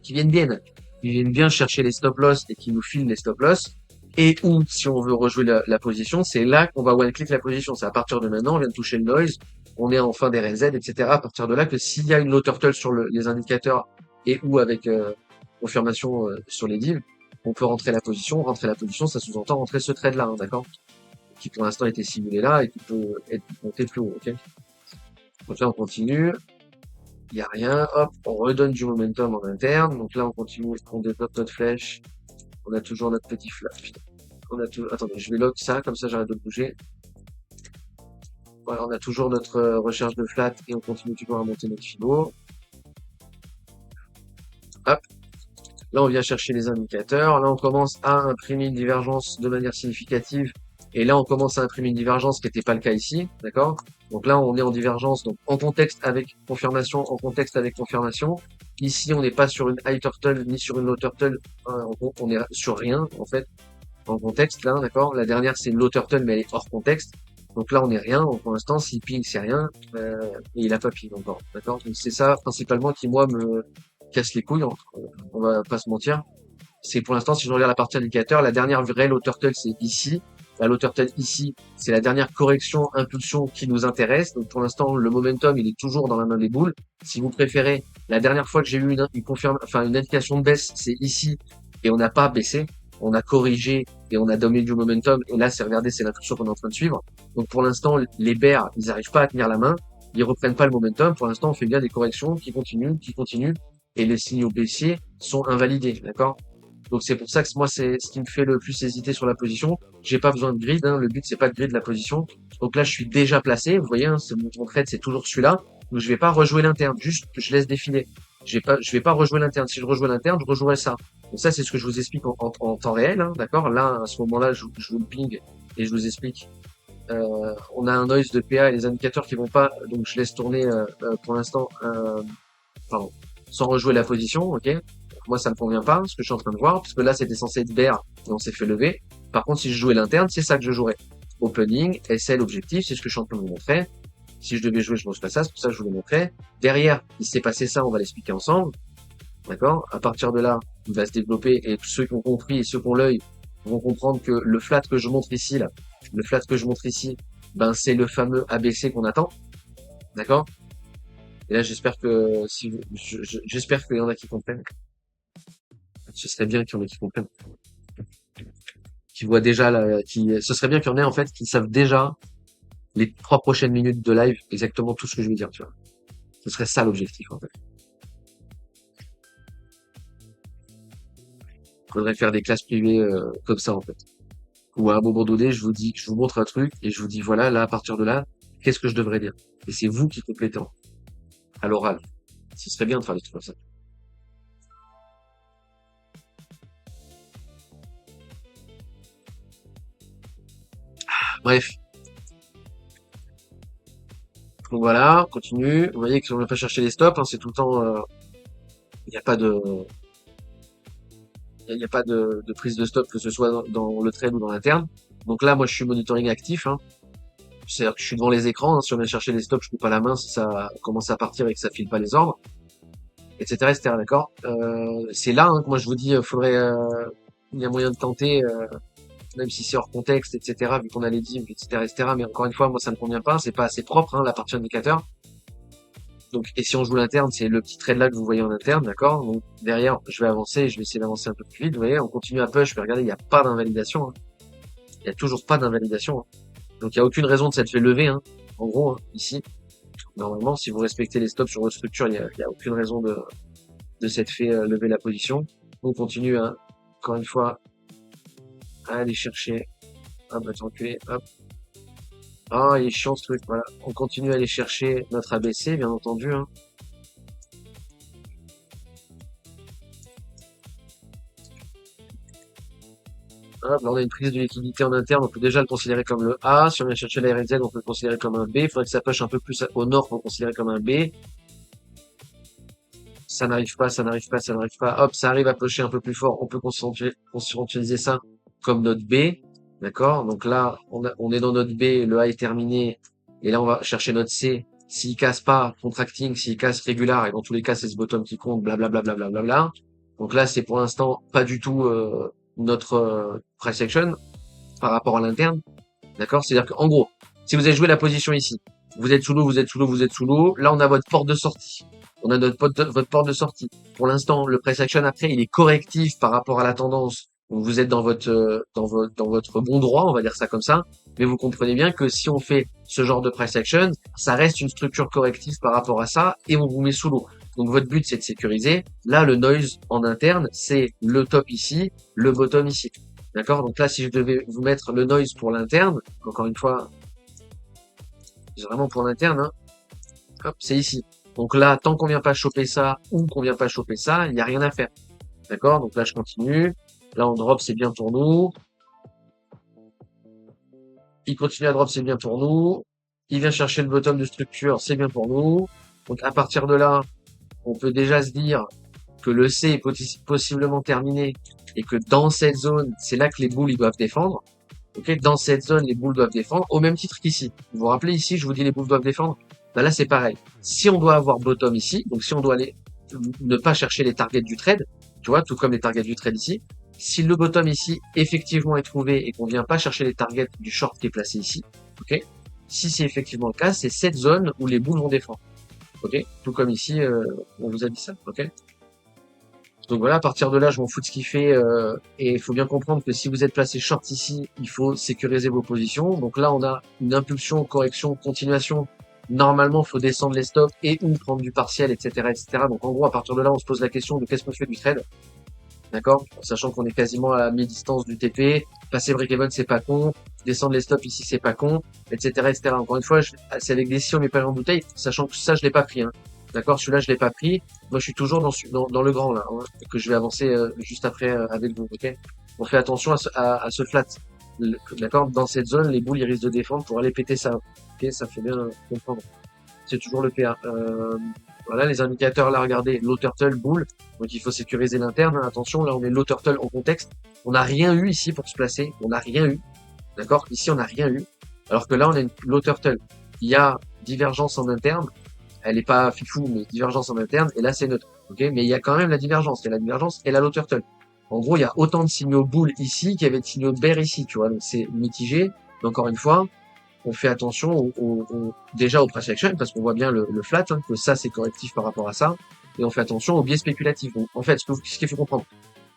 qu'ils viennent bien chercher les stop loss et qu'ils nous filent les stop loss. Et ou si on veut rejouer la position, c'est là qu'on va one click la position. C'est à partir de maintenant, on vient de toucher le noise, on est en fin des RZ, etc. À partir de là, que s'il y a une low turtle sur les indicateurs et ou avec confirmation sur les divs, on peut rentrer la position. Rentrer la position, ça sous-entend rentrer ce trade là, hein, d'accord? Qui pour l'instant était simulé là et qui peut être monté plus haut, ok? Donc là, on continue. Il n'y a rien. Hop, on redonne du momentum en interne. Donc là, on continue. On développe notre flèche. On a toujours notre petit flash. On a tout... Attendez, je vais lock ça, comme ça j'arrête de bouger. Voilà, on a toujours notre recherche de flat et on continue toujours à monter notre fibo. Hop. Là, on vient chercher les indicateurs. Là, on commence à imprimer une divergence de manière significative. Et là, on commence à imprimer une divergence qui n'était pas le cas ici, d'accord? Donc là, on est en divergence, donc en contexte avec confirmation, en contexte avec confirmation. Ici, on n'est pas sur une high turtle ni sur une low turtle. On est sur rien, en fait, en contexte, là, d'accord? La dernière, c'est une low turtle, mais elle est hors contexte. Donc là, on n'est rien. Donc, pour l'instant, s'il ping, c'est rien. Et il a pas ping encore, d'accord? Donc c'est ça, principalement, qui, moi, me casse les couilles. On va pas se mentir. C'est pour l'instant, si je regarde la partie indicateur, la dernière vraie low turtle, c'est ici. La low turtle ici, c'est la dernière correction impulsion qui nous intéresse. Donc pour l'instant, le momentum, il est toujours dans la main des boules. Si vous préférez, la dernière fois que j'ai eu une indication de baisse, c'est ici et on n'a pas baissé. On a corrigé et on a donné du momentum. Et là, regardez, c'est l'impulsion qu'on est en train de suivre. Donc pour l'instant, les bears, ils n'arrivent pas à tenir la main. Ils reprennent pas le momentum. Pour l'instant, on fait bien des corrections qui continuent. Et les signaux baissiers sont invalidés, d'accord? Donc c'est pour ça que moi c'est ce qui me fait le plus hésiter sur la position. J'ai pas besoin de grid, hein. Le but c'est pas de grid la position. Donc là je suis déjà placé, vous voyez, hein, mon trade c'est toujours celui-là. Donc je vais pas rejouer l'interne, juste je laisse défiler. Je vais pas rejouer l'interne. Si je rejouais l'interne, je rejouerais ça. Donc ça c'est ce que je vous explique en temps réel, hein, d'accord. Là à ce moment-là je vous le ping et je vous explique. On a un noise de PA et les indicateurs qui vont pas, donc je laisse tourner pour l'instant. Pardon, sans rejouer la position, ok. Moi, ça me convient pas, ce que je suis en train de voir, parce que là, c'était censé être bear, et on s'est fait lever. Par contre, si je jouais l'interne, c'est ça que je jouerais. Opening, SL, objectif, c'est ce que je suis en train de vous montrer. Si je devais jouer, je montrerais ça, c'est pour ça que je vous l'ai montré. Derrière, il s'est passé ça, on va l'expliquer ensemble. D'accord? À partir de là, il va se développer, et ceux qui ont compris et ceux qui ont l'œil vont comprendre que le flat que je montre ici, là, le flat que je montre ici, ben, c'est le fameux ABC qu'on attend. D'accord? Et là, j'espère que j'espère qu'il y en a qui comprennent. Ce serait bien qu'il y en ait qui comprennent, qui voient déjà ce serait bien qu'il y en ait, en fait, qui savent déjà les 3 prochaines minutes de live, exactement tout ce que je vais dire, tu vois. Ce serait ça l'objectif, en fait. Faudrait faire des classes privées, comme ça, en fait. Ou à un moment donné, je vous montre un truc, et je vous dis, voilà, là, à partir de là, qu'est-ce que je devrais dire? Et c'est vous qui complétez à l'oral. Ce serait bien de faire des trucs comme ça. Bref. Donc voilà, on continue. Vous voyez qu'on ne va pas chercher les stops, hein, c'est tout le temps, il n'y a pas de, il y a pas de prise de stop, que ce soit dans le trade ou dans l'interne. Donc là, moi, je suis monitoring actif, hein. C'est-à-dire que je suis devant les écrans, hein. Si on vient chercher les stops, je coupe pas la main si ça commence à partir et que ça file pas les ordres, etc., etc., d'accord? C'est là, hein, que moi, je vous dis, il y a moyen de tenter, même si c'est hors contexte, etc., vu qu'on a les divs, etc., etc., mais encore une fois, moi, ça me convient pas, c'est pas assez propre, hein, la partie indicateur. Donc, et si on joue l'interne, c'est le petit trade là que vous voyez en interne, d'accord? Donc, derrière, je vais avancer, je vais essayer d'avancer un peu plus vite, vous voyez, on continue à push, mais regardez, il n'y a pas d'invalidation, hein. Il y a toujours pas d'invalidation, hein. Donc, il n'y a aucune raison de s'être fait lever, hein. En gros, hein, ici. Normalement, si vous respectez les stops sur votre structure, il y a aucune raison de s'être fait lever la position. On continue, hein, encore une fois, à aller chercher. Hop, bah, enculé, hop. Ah, il est chiant ce truc, voilà. On continue à aller chercher notre ABC, bien entendu, hein. Hop, là, on a une prise de liquidité en interne, on peut déjà le considérer comme le A. Si on vient chercher la RZ, on peut le considérer comme un B. Il faudrait que ça push un peu plus au nord pour le considérer comme un B. Ça n'arrive pas, ça n'arrive pas, ça n'arrive pas. Hop, ça arrive à pusher un peu plus fort. On peut conscientiser ça comme notre B. D'accord? Donc là, on est dans notre B, le A est terminé. Et là, on va chercher notre C. S'il casse pas, contracting, s'il casse régular, et dans tous les cas, c'est ce bottom qui compte, blablabla, blablabla. Donc là, c'est pour l'instant pas du tout notre price action par rapport à l'interne. D'accord? C'est-à-dire qu'en gros, si vous avez joué la position ici, vous êtes sous l'eau, vous êtes sous l'eau, vous êtes sous l'eau. Là, on a votre porte de sortie. On a votre porte de sortie. Pour l'instant, le price action après, il est correctif par rapport à la tendance. Donc, vous êtes dans votre bon droit, on va dire ça comme ça. Mais vous comprenez bien que si on fait ce genre de price action, ça reste une structure corrective par rapport à ça et on vous met sous l'eau. Donc, votre but, c'est de sécuriser. Là, le noise en interne, c'est le top ici, le bottom ici. D'accord? Donc là, si je devais vous mettre le noise pour l'interne, encore une fois, c'est vraiment pour l'interne, hein, hop, c'est ici. Donc là, tant qu'on vient pas choper ça ou qu'on vient pas choper ça, il n'y a rien à faire. D'accord? Donc là, je continue. Là, on drop, c'est bien pour nous. Il continue à drop, c'est bien pour nous. Il vient chercher le bottom de structure, c'est bien pour nous. Donc à partir de là, on peut déjà se dire que le C est possiblement terminé et que dans cette zone, c'est là que les boules ils doivent défendre. Ok, dans cette zone, les boules doivent défendre au même titre qu'ici. Vous vous rappelez ici, je vous dis les boules doivent défendre. Bah là, c'est pareil. Si on doit avoir bottom ici, donc si on doit aller ne pas chercher les targets du trade, tu vois, tout comme les targets du trade ici. Si le bottom ici effectivement est trouvé et qu'on vient pas chercher les targets du short qui est placé ici, ok. Si c'est effectivement le cas, c'est cette zone où les boules vont défendre, ok. Tout comme ici, on vous a dit ça, ok. Donc voilà, à partir de là, je m'en fous de ce qu'il fait. Et il faut bien comprendre que si vous êtes placé short ici, il faut sécuriser vos positions. Donc là, on a une impulsion, correction, continuation. Normalement, il faut descendre les stops et ou prendre du partiel, etc., etc. Donc en gros, à partir de là, on se pose la question de qu'est-ce qu'on fait du trade. D'accord? Sachant qu'on est quasiment à mi-distance du TP. Passer break-even, c'est pas con. Descendre les stops ici, c'est pas con, etc., etc. Encore une fois, c'est avec des si on met pas en bouteille, sachant que ça, je l'ai pas pris, hein. D'accord? Celui-là, je l'ai pas pris. Moi, je suis toujours dans le grand, là, hein, que je vais avancer juste après avec vous, ok? On fait attention à ce flat. D'accord? Dans cette zone, les boules, ils risquent de défendre pour aller péter ça. Ok? Ça fait bien comprendre. C'est toujours le PA. Voilà, les indicateurs, là, regardez, low turtle, boule. Donc, il faut sécuriser l'interne, hein. Attention, là, on est low turtle en contexte. On n'a rien eu ici pour se placer. On n'a rien eu. D'accord? Ici, on n'a rien eu. Alors que là, on a une low turtle. Il y a divergence en interne. Elle est pas fifou, mais divergence en interne. Et là, c'est neutre. Ok? Mais il y a quand même la divergence. Il y a la divergence et la low turtle. En gros, il y a autant de signaux boule ici qu'il y avait de signaux de bear ici, tu vois. Donc, c'est mitigé. Mais encore une fois, on fait attention déjà au price action parce qu'on voit bien le flat, hein, que ça, c'est correctif par rapport à ça. Et on fait attention au biais spéculatif. Donc, en fait, ce qu'il faut comprendre,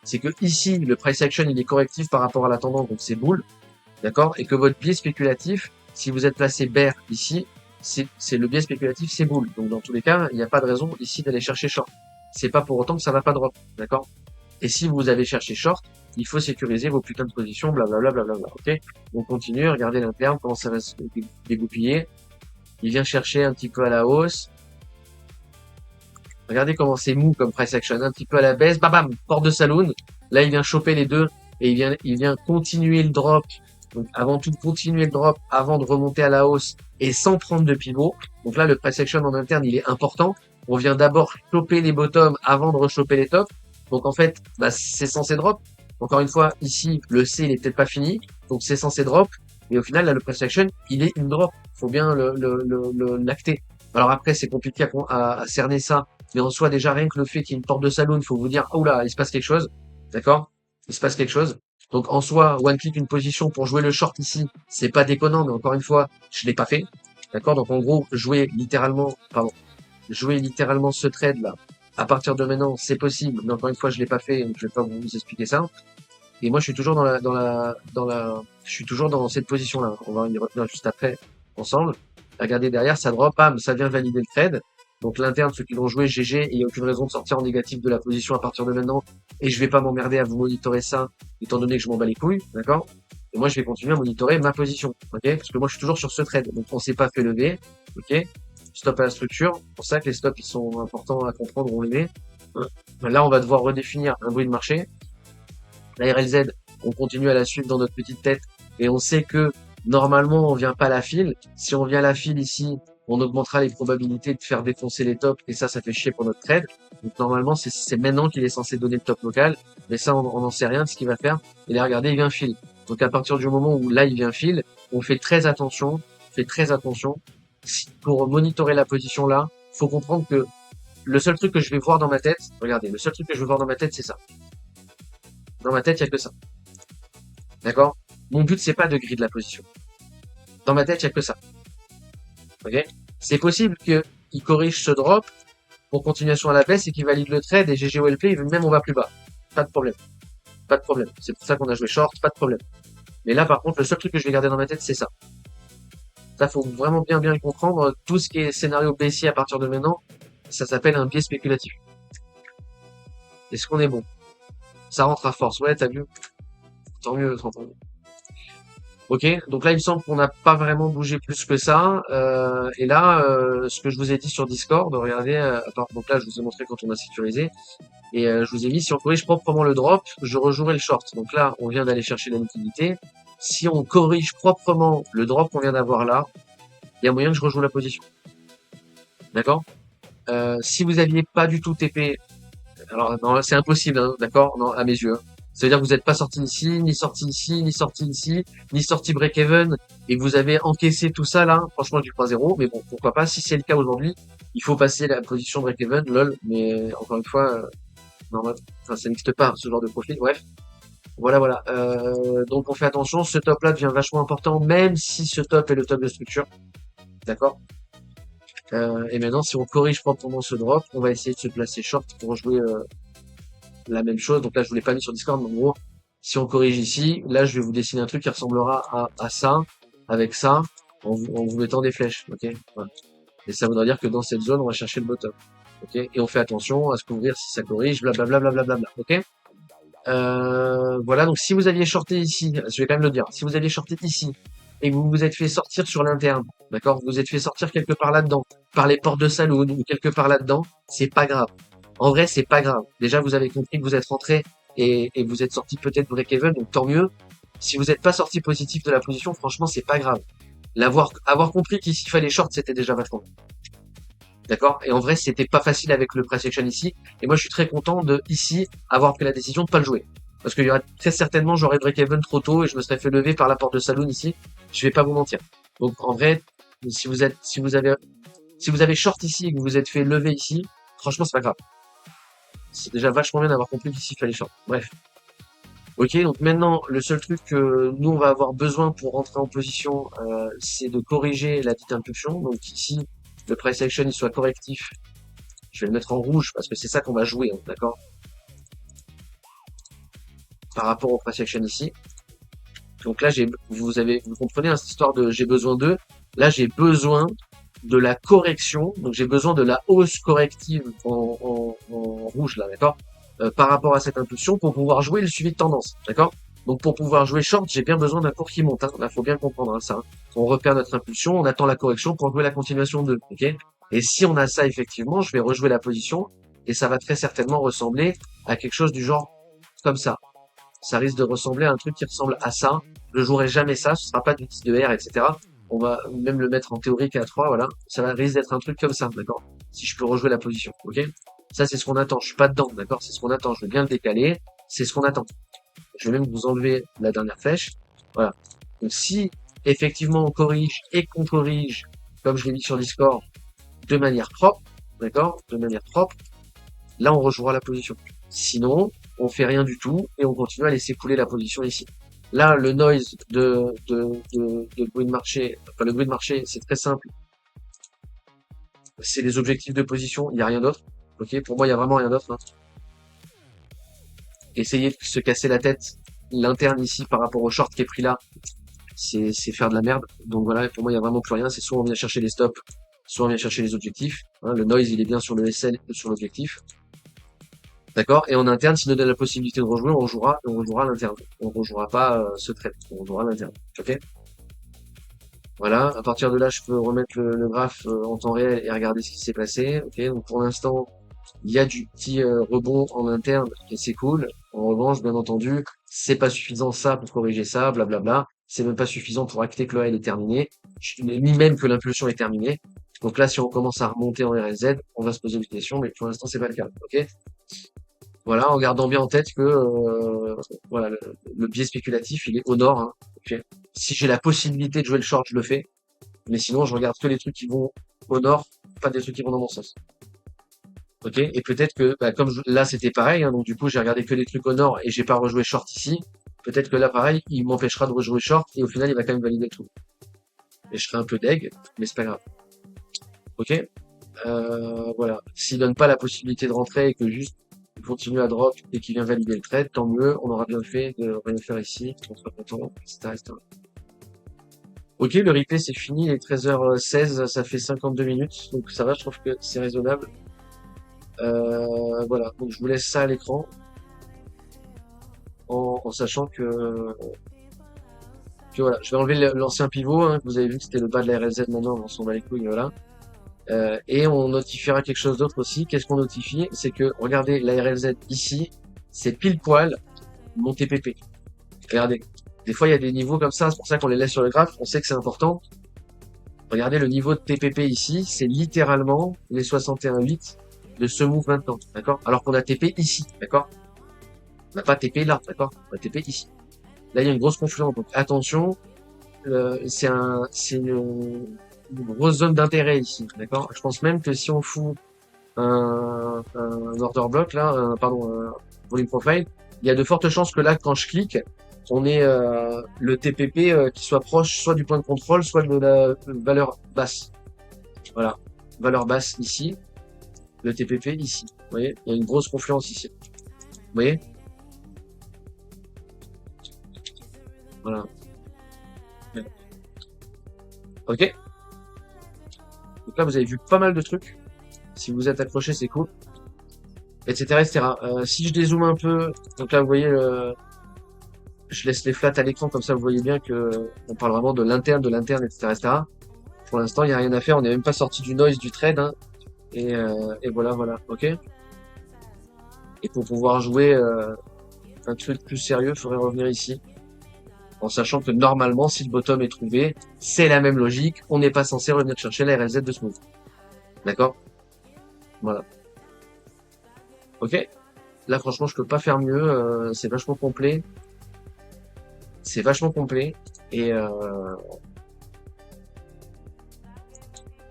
c'est que ici, le price action, il est correctif par rapport à la tendance. Donc, c'est boule. D'accord? Et que votre biais spéculatif, si vous êtes placé bear ici, c'est le biais spéculatif, c'est boule. Donc, dans tous les cas, il n'y a pas de raison ici d'aller chercher short. C'est pas pour autant que ça va pas drop. D'accord? Et si vous avez cherché short, il faut sécuriser vos putains de positions, blablabla, blablabla. Ok? On continue, regardez l'interne, comment ça va se dégoupiller. Il vient chercher un petit peu à la hausse. Regardez comment c'est mou comme price action, un petit peu à la baisse, bam bam, porte de saloon. Là, il vient choper les deux et il vient continuer le drop. Donc, avant tout, continuer le drop avant de remonter à la hausse et sans prendre de pivot. Donc là, le price action en interne, il est important. On vient d'abord choper les bottoms avant de rechoper les tops. Donc en fait, bah, c'est censé drop. Encore une fois, ici, le C, il est peut-être pas fini. Donc c'est censé drop. Mais au final, là, le price action, il est une drop. Faut bien l'acter. Alors après, c'est compliqué à cerner ça. Mais en soi, déjà, rien que le fait qu'il y ait une porte de saloon, il faut vous dire, oh là, il se passe quelque chose. D'accord? Il se passe quelque chose. Donc en soi, one click une position pour jouer le short ici, c'est pas déconnant, mais encore une fois, je l'ai pas fait. D'accord? Donc en gros, jouer littéralement ce trade là. À partir de maintenant, c'est possible, mais encore une fois, je l'ai pas fait, donc je vais pas vous expliquer ça. Et moi, je suis toujours je suis toujours dans cette position-là. On va y revenir juste après, ensemble. Regardez derrière, ça drop, bam, ça vient valider le trade. Donc l'interne, ceux qui l'ont joué, GG, et il n'y a aucune raison de sortir en négatif de la position à partir de maintenant. Et je vais pas m'emmerder à vous monitorer ça, étant donné que je m'en bats les couilles, d'accord? Et moi, je vais continuer à monitorer ma position, ok? Parce que moi, je suis toujours sur ce trade. Donc on s'est pas fait lever, ok? Stop à la structure. C'est pour ça que les stops, ils sont importants à comprendre, on les met. Là, on va devoir redéfinir un bruit de marché. La RLZ, on continue à la suivre dans notre petite tête et on sait que normalement on vient pas à la file. Si on vient à la file ici, on augmentera les probabilités de faire défoncer les tops et ça fait chier pour notre trade. Donc normalement c'est maintenant qu'il est censé donner le top local, mais ça on n'en sait rien de ce qu'il va faire. Et là regardez, il vient file. Donc à partir du moment où là il vient file, on fait très attention, pour monitorer la position là. Faut comprendre que le seul truc que je vais voir dans ma tête, regardez, le seul truc que je vais voir dans ma tête c'est ça. Dans ma tête, il y a que ça. D'accord? Mon but, c'est pas de grid la position. Dans ma tête, il y a que ça. Ok? C'est possible qu'il corrige ce drop pour continuation à la baisse et qu'il valide le trade et GGOLP, même on va plus bas. Pas de problème. Pas de problème. C'est pour ça qu'on a joué short, pas de problème. Mais là, par contre, le seul truc que je vais garder dans ma tête, c'est ça. Ça, faut vraiment bien le comprendre. Tout ce qui est scénario baissier à partir de maintenant, ça s'appelle un biais spéculatif. Est-ce qu'on est bon? Ça rentre à force. Ouais, t'as vu? Tant mieux, tant mieux. Ok, donc là il me semble qu'on n'a pas vraiment bougé plus que ça. Et là, ce que je vous ai dit sur Discord, regardez, donc là je vous ai montré quand on a sécurisé, et je vous ai mis si on corrige proprement le drop, je rejouerai le short. Donc là, on vient d'aller chercher la liquidité. Si on corrige proprement le drop qu'on vient d'avoir là, il y a moyen que je rejoue la position. D'accord? Si vous aviez pas du tout TP, alors non, c'est impossible, hein, d'accord? Non, à mes yeux. Hein. Ça veut dire que vous n'êtes pas sorti ici, ni sorti ici, ni sorti ici, ni sorti break-even, et que vous avez encaissé tout ça là, franchement du 3-0, mais bon, pourquoi pas, si c'est le cas aujourd'hui, il faut passer la position break-even, lol, mais encore une fois, non, enfin, ça n'existe pas, ce genre de profil, bref. Voilà. Donc on fait attention, ce top là devient vachement important, même si ce top est le top de structure. D'accord? Et maintenant, si on corrige proprement ce drop, on va essayer de se placer short pour jouer la même chose. Donc là, je vous l'ai pas mis sur Discord, mais en gros, si on corrige ici, là, je vais vous dessiner un truc qui ressemblera à ça, avec ça, en vous mettant des flèches, ok? Voilà. Et ça voudra dire que dans cette zone, on va chercher le bottom, ok? Et on fait attention à se couvrir si ça corrige, blablabla, ok? Voilà, donc si vous aviez shorté ici, je vais quand même le dire, si vous aviez shorté ici, et que vous vous êtes fait sortir sur l'interne, d'accord? Vous vous êtes fait sortir quelque part là-dedans, par les portes de saloon ou quelque part là-dedans, c'est pas grave. En vrai, c'est pas grave. Déjà, vous avez compris que vous êtes rentré et vous êtes sorti peut-être break-even, donc tant mieux. Si vous n'êtes pas sorti positif de la position, franchement, c'est pas grave. Avoir compris qu'ici il fallait short, c'était déjà vachement bien. D'accord? Et en vrai, c'était pas facile avec le price action ici. Et moi, je suis très content de, ici, avoir pris la décision de pas le jouer. Parce qu'il y aurait très certainement, j'aurais break-even trop tôt et je me serais fait lever par la porte de saloon ici. Je vais pas vous mentir. Donc, en vrai, si vous avez short ici et que vous vous êtes fait lever ici, franchement, c'est pas grave. C'est déjà vachement bien d'avoir compris qu'ici il fallait short. Bref. Ok, donc maintenant, le seul truc que nous, on va avoir besoin pour rentrer en position, c'est de corriger la dite impulsion. Donc ici, le price action, il soit correctif. Je vais le mettre en rouge parce que c'est ça qu'on va jouer, hein, d'accord? Par rapport au price action ici. Donc là, vous comprenez, hein, cette histoire de j'ai besoin d'eux. Là, j'ai besoin de la correction. Donc j'ai besoin de la hausse corrective en rouge, là, d'accord? Par rapport à cette impulsion pour pouvoir jouer le suivi de tendance, d'accord? Donc pour pouvoir jouer short, j'ai bien besoin d'un cours qui monte. Hein. Là, faut bien comprendre hein, ça. Hein. On repère notre impulsion, on attend la correction pour jouer la continuation de, ok? Et si on a ça effectivement, je vais rejouer la position et ça va très certainement ressembler à quelque chose du genre comme ça. Ça risque de ressembler à un truc qui ressemble à ça. Je jouerai jamais ça, ce sera pas du 10 de R, etc. On va même le mettre en théorique à 3, voilà. Ça va risque d'être un truc comme ça, d'accord? Si je peux rejouer la position, ok? Ça, c'est ce qu'on attend. Je suis pas dedans, d'accord? C'est ce qu'on attend. Je vais bien le décaler. C'est ce qu'on attend. Je vais même vous enlever la dernière flèche. Voilà. Donc, si effectivement on corrige et qu'on corrige, comme je l'ai mis sur Discord, de manière propre, d'accord? De manière propre, là, on rejouera la position. Sinon, on fait rien du tout et on continue à laisser couler la position ici. Là, le noise de bruit de marché, enfin, le bruit de marché, c'est très simple. C'est les objectifs de position, il n'y a rien d'autre. Ok, pour moi, il y a vraiment rien d'autre, hein. Essayer de se casser la tête, l'interne ici par rapport au short qui est pris là, c'est faire de la merde. Donc voilà, pour moi, il y a vraiment plus rien. C'est soit on vient chercher les stops, soit on vient chercher les objectifs. Hein, le noise, il est bien sur le SL que sur l'objectif. D'accord? Et en interne, s'il nous donne la possibilité de rejouer, on rejouera à l'interne. On rejouera pas ce trade, on rejouera à l'interne. Ok? Voilà. À partir de là, je peux remettre le graphe en temps réel et regarder ce qui s'est passé. Ok? Donc pour l'instant, il y a du petit rebond en interne et c'est cool. En revanche, bien entendu, c'est pas suffisant ça pour corriger ça, blablabla. C'est même pas suffisant pour acter que le L est terminé, ni même que l'impulsion est terminée. Donc là, si on commence à remonter en RLZ, on va se poser des questions, mais pour l'instant, c'est pas le cas. Ok? Voilà, en gardant bien en tête que voilà, le biais spéculatif, il est au nord, hein. Ok. Si j'ai la possibilité de jouer le short, je le fais. Mais sinon, je regarde que les trucs qui vont au nord, pas des trucs qui vont dans mon sens. Ok. Et peut-être que bah, là c'était pareil, hein, donc du coup j'ai regardé que les trucs au nord et j'ai pas rejoué short ici. Peut-être que là pareil, il m'empêchera de rejouer short et au final il va quand même valider le tout. Et je serai un peu deg, mais c'est pas grave. Ok. Voilà. S'il donne pas la possibilité de rentrer et que juste il continue à drop et qu'il vient valider le trade, tant mieux, on aura bien fait de rien faire ici, on sera content, etc., etc. Ok, le replay c'est fini, il est 13h16, ça fait 52 minutes, donc ça va, je trouve que c'est raisonnable. Voilà, donc je vous laisse ça à l'écran, en sachant que voilà, je vais enlever l'ancien pivot, hein, que vous avez vu que c'était le bas de la RLZ, maintenant on s'en bat les couilles, voilà. Et on notifiera quelque chose d'autre aussi. Qu'est-ce qu'on notifie? C'est que, regardez, la RLZ ici, c'est pile poil mon TPP. Regardez. Des fois, il y a des niveaux comme ça, c'est pour ça qu'on les laisse sur le graphe, on sait que c'est important. Regardez le niveau de TPP ici, c'est littéralement les 61,8 de ce move maintenant, d'accord? Alors qu'on a TP ici, d'accord? On n'a pas TP là, d'accord? On a TP ici. Là, il y a une grosse confusion, donc attention, c'est une grosse zone d'intérêt ici, d'accord? Je pense même que si on fout un order block là, pardon, un volume profile, il y a de fortes chances que là, quand je clique, on ait le TPP qui soit proche soit du point de contrôle, soit de la valeur basse. Voilà, valeur basse ici, le TPP ici. Vous voyez, il y a une grosse confluence ici. Vous voyez, voilà. Ok. Donc là, vous avez vu pas mal de trucs. Si vous êtes accroché, c'est cool, etc., etc. Si je dézoome un peu, donc là, vous voyez je laisse les flats à l'écran comme ça vous voyez bien que on parle vraiment de l'interne, etc., etc. Pour l'instant, il n'y a rien à faire, on n'est même pas sorti du noise du trade, hein. Et voilà, voilà, ok. Et pour pouvoir jouer un truc plus sérieux, il faudrait revenir ici, en sachant que normalement, si le bottom est trouvé, c'est la même logique, on n'est pas censé revenir chercher la RLZ de ce move. D'accord? Voilà. Ok? Là, franchement, je peux pas faire mieux, c'est vachement complet. C'est vachement complet. Et, euh,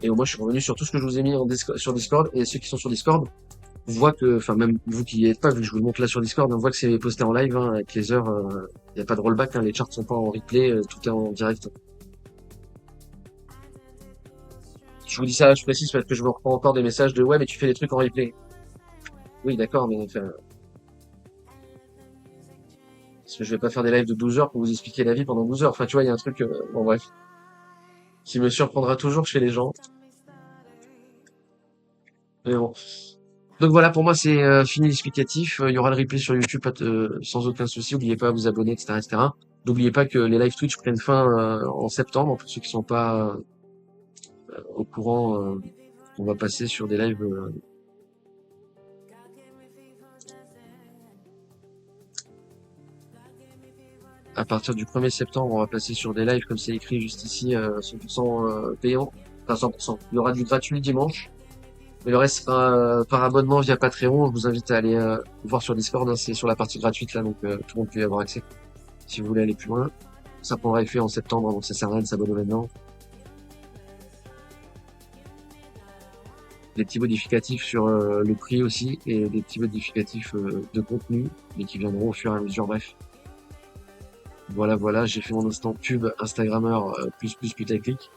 et au moins, je suis revenu sur tout ce que je vous ai mis sur Discord. Et ceux qui sont sur Discord, on voit que, enfin même vous qui y êtes pas, vu que je vous le montre là sur Discord, on voit que c'est posté en live, hein, avec les heures, il n'y a pas de rollback, hein, les charts sont pas en replay, tout est en direct. Je vous dis ça, je précise parce que je me reprends encore des messages de ouais mais tu fais des trucs en replay. Oui d'accord, mais enfin, parce que je vais pas faire des lives de 12 heures pour vous expliquer la vie pendant 12 heures. Enfin tu vois, il y a un truc, bon bref, qui me surprendra toujours chez les gens. Mais bon. Donc voilà, pour moi c'est fini l'explicatif. Il y aura le replay sur YouTube sans aucun souci. N'oubliez pas à vous abonner, etc., etc. N'oubliez pas que les live Twitch prennent fin en septembre. Pour ceux qui sont pas au courant, on va passer sur des lives À partir du 1er septembre, on va passer sur des lives comme c'est écrit juste ici, 100% payant. Enfin 100%. Il y aura du gratuit le dimanche. Mais le reste sera par abonnement via Patreon. Je vous invite à aller voir sur Discord, hein, c'est sur la partie gratuite là, donc tout le monde peut y avoir accès. Si vous voulez aller plus loin. Ça prendra effet en septembre, donc ça sert à rien de s'abonner maintenant. Des petits modificatifs sur le prix aussi, et des petits modificatifs de contenu, mais qui viendront au fur et à mesure, bref. Voilà, voilà, j'ai fait mon instant pub Instagrammeur plus putaclic.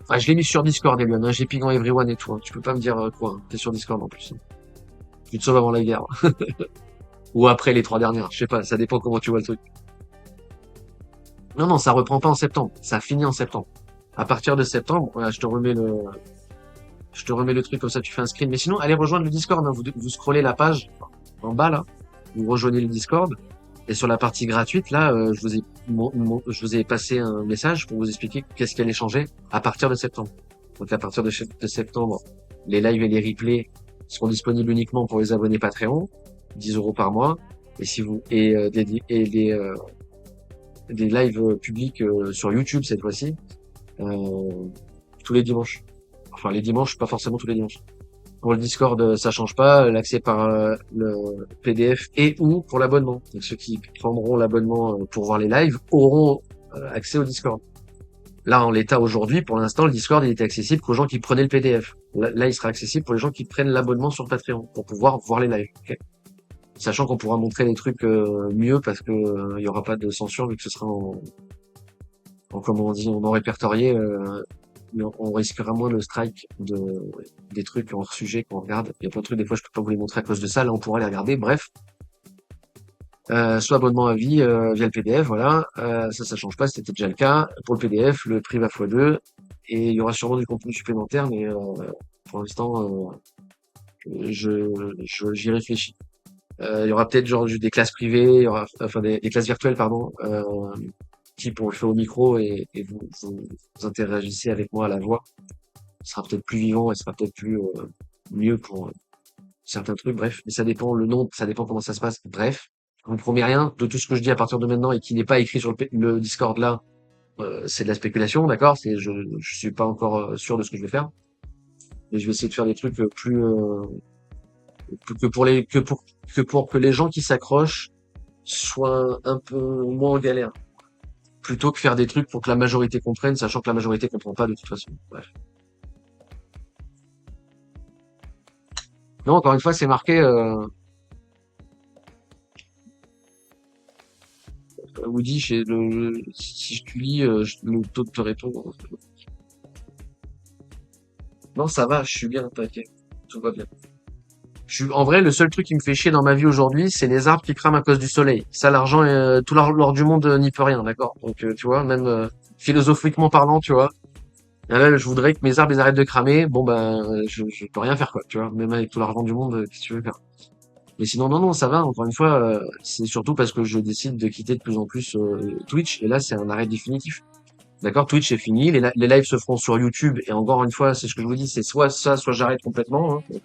Ah, je l'ai mis sur Discord, Elion, hein, j'ai ping en everyone et tout, hein. Tu peux pas me dire quoi, hein. T'es sur Discord en plus, hein. Tu te sauves avant la guerre. Ou après les 3 dernières, je sais pas, ça dépend comment tu vois le truc. Non, non, ça reprend pas en septembre, ça finit en septembre. À partir de septembre, voilà, je te remets le truc comme ça, tu fais un screen. Mais sinon, allez rejoindre le Discord, hein. Vous scrollez la page en bas là, vous rejoignez le Discord. Et sur la partie gratuite, là, je vous ai passé un message pour vous expliquer qu'est-ce qui allait changer à partir de septembre. Donc à partir de septembre, les lives et les replays seront disponibles uniquement pour les abonnés Patreon, 10 € par mois. Et si vous des lives publics sur YouTube cette fois-ci, euh, tous les dimanches. Enfin les dimanches, pas forcément tous les dimanches. Pour le Discord, ça change pas. L'accès par le PDF et ou pour l'abonnement. Donc ceux qui prendront l'abonnement pour voir les lives auront accès au Discord. Là, en l'état aujourd'hui, pour l'instant, le Discord il était accessible qu'aux gens qui prenaient le PDF. Là, il sera accessible pour les gens qui prennent l'abonnement sur Patreon pour pouvoir voir les lives. Ok. Sachant qu'on pourra montrer des trucs mieux parce que il y aura pas de censure vu que ce sera en comment on dit, en non répertorié. Mais on risquera moins le strike des trucs hors sujet qu'on regarde. Il y a plein de trucs, des fois, je peux pas vous les montrer à cause de ça. Là, on pourra les regarder. Bref. Soit abonnement à vie, via le PDF, voilà. Ça change pas, c'était déjà le cas. Pour le PDF, le prix va x2. Et il y aura sûrement du contenu supplémentaire, mais pour l'instant, j'y réfléchis. Il y aura peut-être genre des classes privées, il y aura, enfin des classes virtuelles, pardon, type on le fait au micro et vous interagissez avec moi à la voix. Ce sera peut-être plus vivant et ce sera peut-être plus mieux pour certains trucs, bref. Mais ça dépend le nom, ça dépend comment ça se passe. Bref, je vous promets rien de tout ce que je dis à partir de maintenant et qui n'est pas écrit sur le Discord là. C'est de la spéculation, d'accord? Je suis pas encore sûr de ce que je vais faire. Mais je vais essayer de faire des trucs plus que pour que les gens qui s'accrochent soient un peu moins en galère, plutôt que faire des trucs pour que la majorité comprenne, sachant que la majorité comprend pas de toute façon. Bref. Non, encore une fois, c'est marqué. Woody, si tu lis, le taux de te répondre. Non, ça va, je suis bien, t'inquiète, tout va bien. En vrai, le seul truc qui me fait chier dans ma vie aujourd'hui, c'est les arbres qui crament à cause du soleil. Ça, l'argent, tout l'or du monde n'y peut rien, d'accord? Donc, tu vois, même philosophiquement parlant, tu vois. Et là, je voudrais que mes arbres ils arrêtent de cramer. Bon, ben, je peux rien faire, quoi, tu vois. Même avec tout l'argent du monde, qu'est-ce que tu veux faire? Mais sinon, non, non, ça va. Encore une fois, c'est surtout parce que je décide de quitter de plus en plus Twitch. Et là, c'est un arrêt définitif. D'accord, Twitch c'est fini. Les lives se feront sur YouTube. Et encore une fois, c'est ce que je vous dis, c'est soit ça, soit j'arrête complètement, hein. Donc,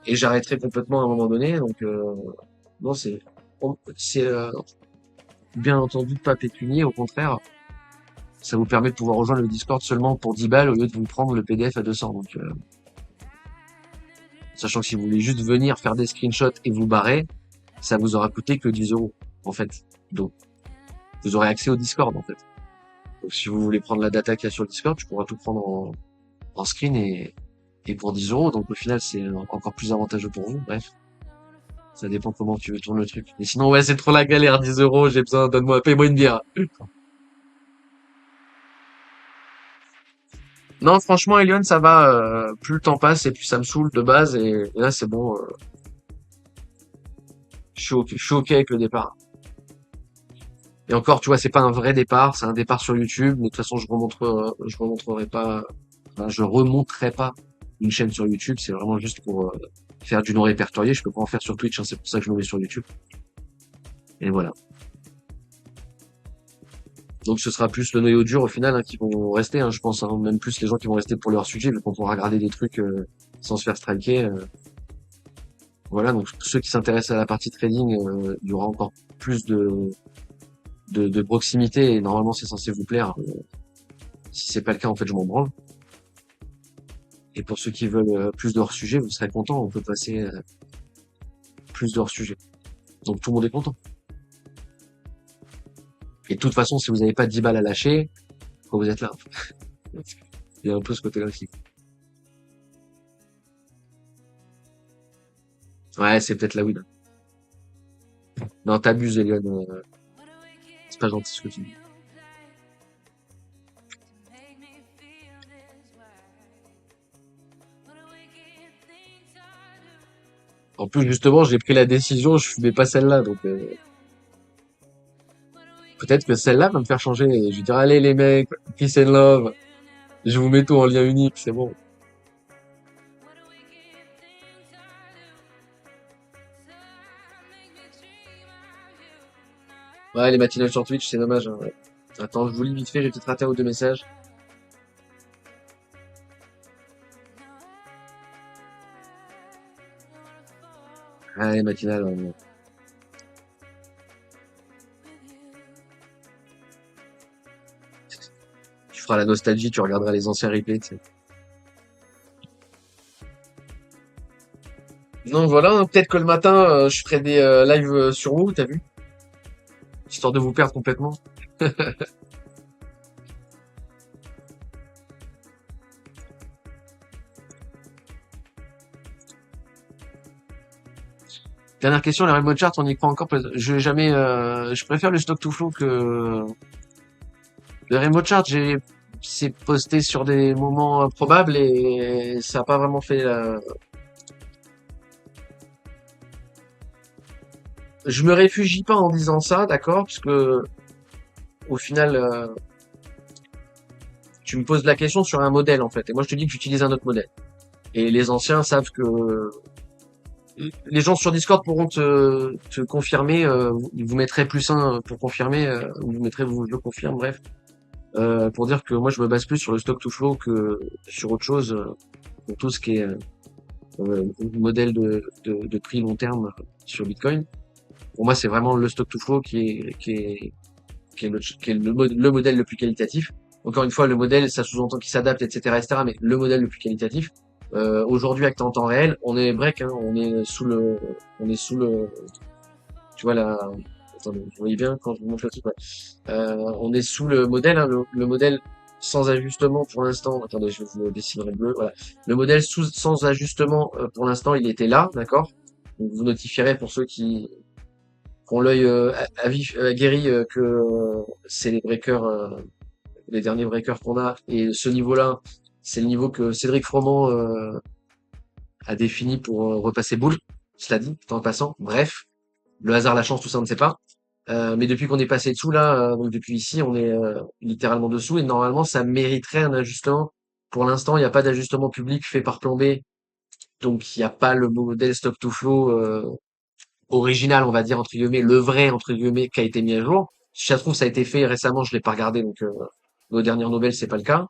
et j'arrêterai complètement à un moment donné. Donc, non, c'est bien entendu pas pécunier. Au contraire, ça vous permet de pouvoir rejoindre le Discord seulement pour 10 balles au lieu de vous prendre le PDF à 200. Donc, sachant que si vous voulez juste venir faire des screenshots et vous barrer, ça vous aura coûté que 10 € en fait. Donc, vous aurez accès au Discord en fait. Donc, si vous voulez prendre la data qu'il y a sur le Discord, tu pourras tout prendre en screen et pour 10 €. Donc, au final, c'est encore plus avantageux pour vous. Bref. Ça dépend comment tu veux tourner le truc. Mais sinon, ouais, c'est trop la galère, 10 €, j'ai besoin, paye-moi une bière. Non, franchement, Elion, ça va, plus le temps passe et plus ça me saoule de base et là, c'est bon, je suis ok avec le départ. Et encore, tu vois, c'est pas un vrai départ, c'est un départ sur YouTube, mais de toute façon, je remontrerai pas, enfin, je remonterai pas une chaîne sur YouTube, c'est vraiment juste pour faire du non répertorié, je peux pas en faire sur Twitch, hein, c'est pour ça que je me mets sur YouTube. Et voilà. Donc ce sera plus le noyau dur au final, hein, qui vont rester, hein, je pense, hein, même plus les gens qui vont rester pour leur sujet, vu qu'on pourra regarder des trucs sans se faire striker. Voilà, donc ceux qui s'intéressent à la partie trading, il y aura encore plus de proximité et normalement c'est censé vous plaire. Si c'est pas le cas, en fait, je m'en branle. Et pour ceux qui veulent plus de hors-sujet, vous serez contents. On peut passer plus de hors-sujet. Donc tout le monde est content. Et de toute façon, si vous n'avez pas 10 balles à lâcher, faut vous êtes là. Il y a un peu ce côté-là aussi. Ouais, c'est peut-être la win. Non, t'abuses, Elion. C'est pas gentil ce que tu dis. En plus, justement, j'ai pris la décision, je fumais pas celle-là, donc peut-être que celle-là va me faire changer. Je vais dire, allez les mecs, peace and love, je vous mets tout en lien unique, c'est bon. Ouais, les matinales sur Twitch, c'est dommage, hein, ouais. Attends, je vous lis vite fait, j'ai peut-être raté un ou deux messages. Ah, les matinales, ouais. Tu feras la nostalgie, tu regarderas les anciens replays, tu sais. Donc voilà, hein, peut-être que le matin, je ferai des lives sur vous, t'as vu? Histoire de vous perdre complètement. Dernière question, la remote chart, on y croit encore? Je vais jamais, je préfère le stock to flow que le remote chart. C'est posté sur des moments improbables et ça a pas vraiment fait Je me réfugie pas en disant ça, d'accord? Parce que, au final, tu me poses la question sur un modèle, en fait. Et moi, je te dis que j'utilise un autre modèle. Et les anciens savent que les gens sur Discord pourront te confirmer, ils vous mettraient plus un pour confirmer, ou vous mettrez vous je confirme, bref, pour dire que moi je me base plus sur le stock to flow que sur autre chose, pour tout ce qui est modèle de prix long terme sur Bitcoin. Pour moi, c'est vraiment le stock to flow qui est le modèle le plus qualitatif. Encore une fois, le modèle, ça sous-entend qu'il s'adapte, etc., etc., mais le modèle le plus qualitatif. Aujourd'hui, avec en temps réel, on est break, hein, on est sous le, tu vois la, attendez, vous voyez bien quand je vous montre le truc, ouais. On est sous le modèle, hein, le modèle sans ajustement pour l'instant. Attendez, je vous dessinerai le bleu. Voilà. Le modèle sans ajustement pour l'instant, il était là, d'accord. Donc vous notifierez pour ceux qui ont l'œil aguerri que c'est les breakers, les derniers breakers qu'on a. Et ce niveau-là, c'est le niveau que Cédric Froment a défini pour repasser boule. Cela dit, tout en passant. Bref, le hasard, la chance, tout ça, on ne sait pas. Mais depuis qu'on est passé dessous là, donc depuis ici, on est littéralement dessous et normalement ça mériterait un ajustement. Pour l'instant, il n'y a pas d'ajustement public fait par Plan B, donc il n'y a pas le modèle stock to flow original, on va dire entre guillemets, le vrai entre guillemets qui a été mis à jour. Si ça se trouve, ça a été fait récemment, je l'ai pas regardé, donc aux dernières nouvelles, c'est pas le cas.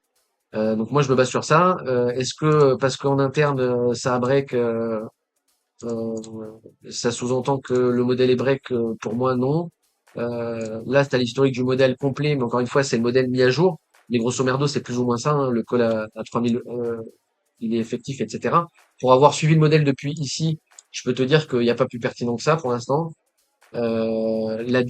Donc moi, je me base sur ça. Est-ce que parce qu'en interne, ça a break, euh, ça sous-entend que le modèle est break? Pour moi, non. Là, c'est à l'historique du modèle complet, mais encore une fois, c'est le modèle mis à jour. Mais grosso merdo, c'est plus ou moins ça, hein, le call à 3000, il est effectif, etc. Pour avoir suivi le modèle depuis ici, je peux te dire qu'il n'y a pas plus pertinent que ça pour l'instant. La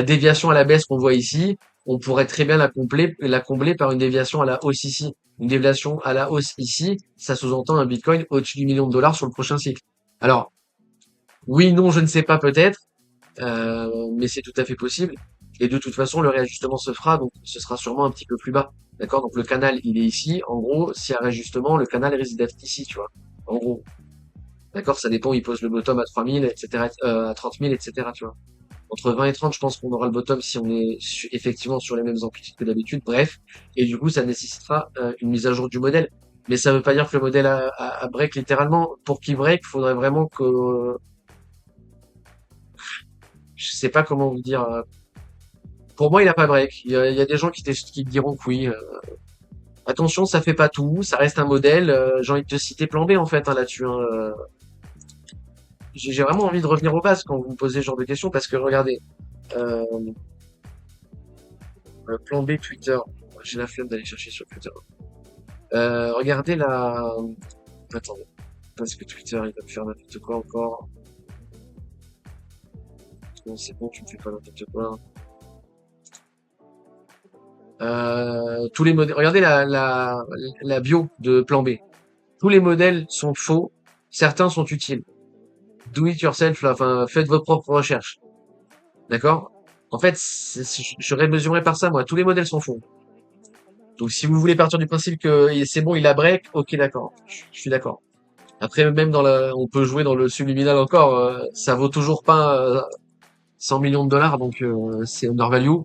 déviation à la baisse qu'on voit ici, on pourrait très bien la combler par une déviation à la hausse ici. Une déviation à la hausse ici, ça sous-entend un Bitcoin au-dessus du million de dollars sur le prochain cycle. Alors, oui, non, je ne sais pas peut-être, mais c'est tout à fait possible. Et de toute façon, le réajustement se fera, donc ce sera sûrement un petit peu plus bas. D'accord? Donc le canal, il est ici. En gros, s'il y a un réajustement, le canal risque d'être ici, tu vois. En gros. D'accord? Ça dépend, il pose le bottom à 3000, etc., à 30 000, etc., tu vois. Entre 20 et 30, je pense qu'on aura le bottom si on est effectivement sur les mêmes amplitudes que d'habitude. Bref. Et du coup, ça nécessitera une mise à jour du modèle. Mais ça veut pas dire que le modèle a break littéralement. Pour qu'il break, il faudrait vraiment que, je sais pas comment vous dire. Pour moi, il a pas break. Il y a des gens qui diront que oui. Attention, ça fait pas tout. Ça reste un modèle. J'ai envie de te citer plan B en fait hein, là-dessus. Hein. j'ai vraiment envie de revenir aux bases quand vous me posez ce genre de questions parce que regardez, euh, plan B Twitter. J'ai la flemme d'aller chercher sur Twitter. Regardez la... Attendez, parce que Twitter, il va me faire n'importe quoi encore. Non, c'est bon, tu me fais pas n'importe quoi. Tous les modèles. Regardez la bio de plan B. Tous les modèles sont faux. Certains sont utiles. Do it yourself, là. Enfin, faites vos propres recherches. D'accord? En fait, j'aurais mesuré par ça, moi. Tous les modèles sont faux. Donc, si vous voulez partir du principe que c'est bon, il a break, ok, d'accord. Je suis d'accord. Après, même on peut jouer dans le subliminal encore. Ça vaut toujours pas 100 millions de dollars, donc c'est undervalue.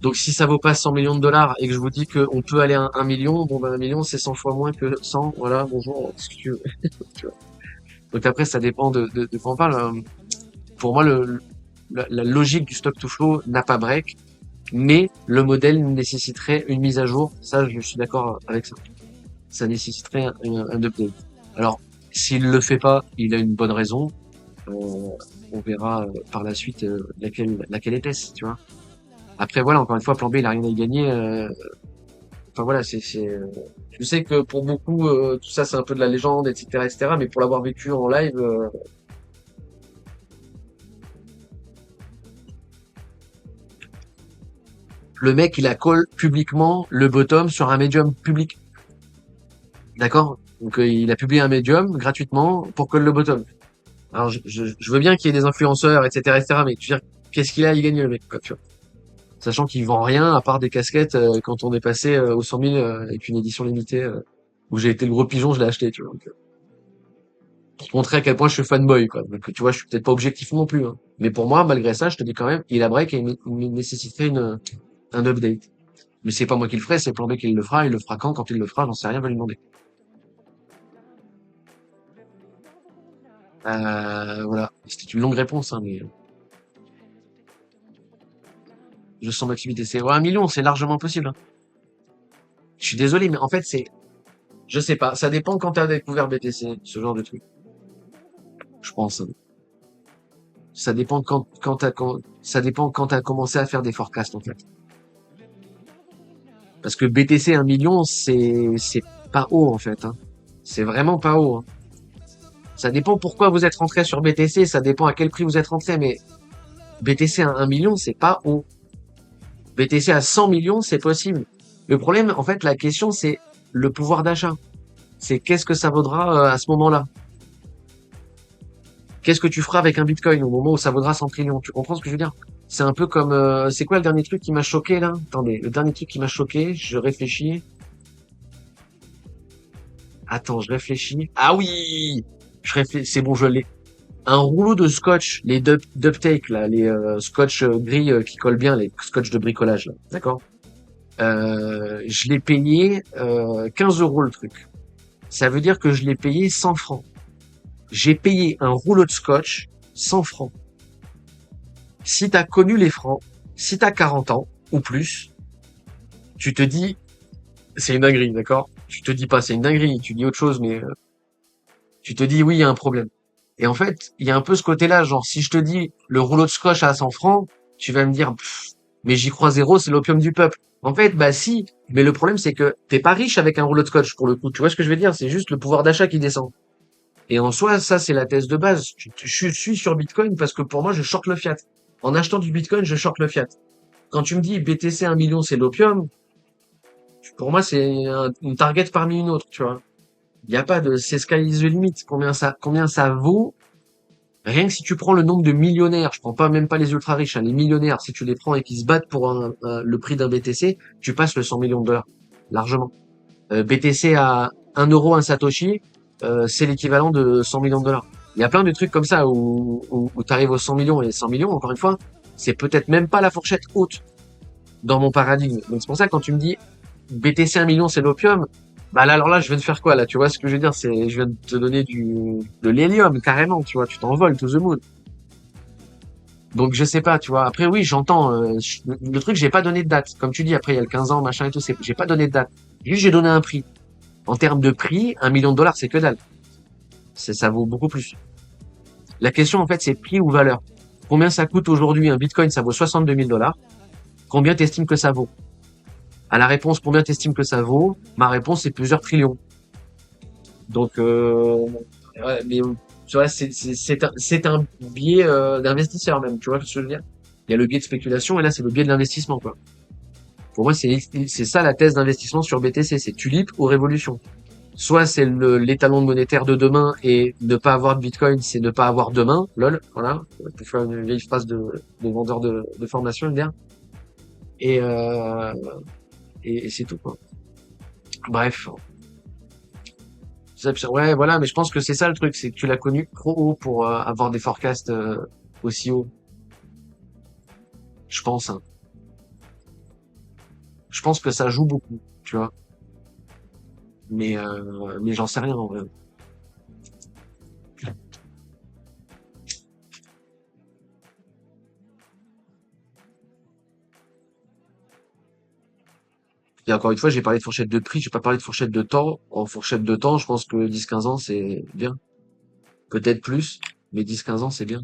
Donc si ça vaut pas 100 millions de dollars et que je vous dis qu'on peut aller à 1 million, bon ben 1 million c'est 100 fois moins que 100, voilà, bonjour, ce que tu veux. Tu vois. Donc après ça dépend de quoi on parle. Pour moi la logique du stock to flow n'a pas break, mais le modèle nécessiterait une mise à jour. Ça je suis d'accord avec ça. Ça nécessiterait un update. Alors s'il le fait pas, il a une bonne raison. Euh, on verra par la suite laquelle était-ce, tu vois. Après voilà, encore une fois, plan B, il a rien à y gagner. Enfin voilà, je sais que pour beaucoup, tout ça c'est un peu de la légende, etc., etc. Mais pour l'avoir vécu en live, le mec il a call publiquement le bottom sur un médium public, d'accord? Donc il a publié un médium gratuitement pour call le bottom. Alors je veux bien qu'il y ait des influenceurs, etc., etc. Mais tu veux dire, qu'est-ce qu'il a à y gagner le mec, quoi, tu vois? Sachant qu'il vend rien à part des casquettes quand on est passé aux 100 000 avec une édition limitée où j'ai été le gros pigeon, je l'ai acheté, tu vois. Donc, pour montrer à quel point je suis fanboy, quoi. Donc, tu vois, je suis peut-être pas objectif non plus, hein. Mais pour moi, malgré ça, je te dis quand même, il a break et il nécessiterait un update. Mais c'est pas moi qui le ferai, c'est Plan B qui le fera. Il le fera quand? Quand il le fera, j'en sais rien, va lui demander. Voilà. C'était une longue réponse, hein, mais je sens l'activité. C'est ouais, 1 million, c'est largement possible, hein. Je suis désolé, mais en fait, je sais pas. Ça dépend quand t'as découvert BTC, ce genre de truc. Je pense, hein. Ça dépend ça dépend quand t'as commencé à faire des forecasts, en fait. Parce que BTC 1 million, c'est pas haut, en fait, hein. C'est vraiment pas haut, hein. Ça dépend pourquoi vous êtes rentré sur BTC, ça dépend à quel prix vous êtes rentré, mais BTC à 1 million, c'est pas haut. BTC à 100 millions, c'est possible. Le problème, en fait, la question, c'est le pouvoir d'achat. C'est qu'est-ce que ça vaudra à ce moment-là? Qu'est-ce que tu feras avec un Bitcoin au moment où ça vaudra 100 trillions? Tu comprends ce que je veux dire? C'est un peu comme... c'est quoi le dernier truc qui m'a choqué, là? Attendez, le dernier truc qui m'a choqué, je réfléchis. Attends, je réfléchis. Ah oui! C'est bon, je l'ai. Un rouleau de scotch, les Duptake, là, les scotch gris qui collent bien, les scotch de bricolage, là. D'accord? Je l'ai payé 15 euros le truc. Ça veut dire que je l'ai payé 100 francs. J'ai payé un rouleau de scotch 100 francs. Si t'as connu les francs, si t'as 40 ans ou plus, tu te dis c'est une dinguerie, d'accord? Tu te dis pas c'est une dinguerie, tu dis autre chose, mais tu te dis oui, il y a un problème. Et en fait, il y a un peu ce côté-là, genre si je te dis le rouleau de scotch à 100 francs, tu vas me dire mais j'y crois zéro, c'est l'opium du peuple. En fait, bah si, mais le problème c'est que t'es pas riche avec un rouleau de scotch pour le coup. Tu vois ce que je veux dire? C'est juste le pouvoir d'achat qui descend. Et en soi, ça c'est la thèse de base. Je suis sur Bitcoin parce que pour moi, je short le fiat. En achetant du Bitcoin, je short le fiat. Quand tu me dis BTC 1 million, c'est l'opium, pour moi, c'est une target parmi une autre, tu vois. Il n'y a pas de c'est sky is the limit. Combien ça vaut? Rien que si tu prends le nombre de millionnaires, je prends pas même pas les ultra riches, hein, les millionnaires, si tu les prends et qu'ils se battent pour le prix d'un BTC, tu passes le 100 millions de dollars. Largement. BTC à 1 euro, un Satoshi, c'est l'équivalent de 100 millions de dollars. Il y a plein de trucs comme ça où tu arrives aux 100 millions et 100 millions, encore une fois, c'est peut-être même pas la fourchette haute dans mon paradigme. Donc c'est pour ça que quand tu me dis BTC 1 million c'est l'opium, bah là alors là je viens de faire quoi là, tu vois ce que je veux dire, je viens de te donner de l'hélium carrément, tu vois, tu t'envoles to the moon. Donc je sais pas, tu vois. Après oui, j'entends le truc, j'ai pas donné de date. Comme tu dis, après il y a le 15 ans, machin et tout, j'ai pas donné de date. Juste j'ai donné un prix. En termes de prix, 1 million de dollars c'est que dalle. Ça vaut beaucoup plus. La question, en fait, c'est prix ou valeur. Combien ça coûte aujourd'hui un bitcoin? Ça vaut 62 000 dollars. Combien t'estimes que ça vaut? À la réponse, combien t'estimes que ça vaut? Ma réponse, c'est plusieurs trillions. Donc, ouais, mais tu vois, c'est un biais d'investisseur même, tu vois ce que je veux dire? Il y a le biais de spéculation et là, c'est le biais de l'investissement, quoi. Pour moi, c'est ça la thèse d'investissement sur BTC, c'est tulipe ou révolution. Soit c'est l'étalon monétaire de demain et ne pas avoir de Bitcoin, c'est ne pas avoir demain, lol, voilà, pour faire une vieille phrase de vendeur de formation, le dire. Et, euh, et c'est tout, quoi. Bref. Ouais, voilà, mais je pense que c'est ça le truc, c'est que tu l'as connu trop haut pour avoir des forecasts aussi hauts, je pense, hein. Je pense que ça joue beaucoup, tu vois. Mais j'en sais rien en vrai. Et encore une fois, j'ai parlé de fourchette de prix, j'ai pas parlé de fourchette de temps. En fourchette de temps, je pense que 10-15 ans, c'est bien. Peut-être plus, mais 10-15 ans, c'est bien.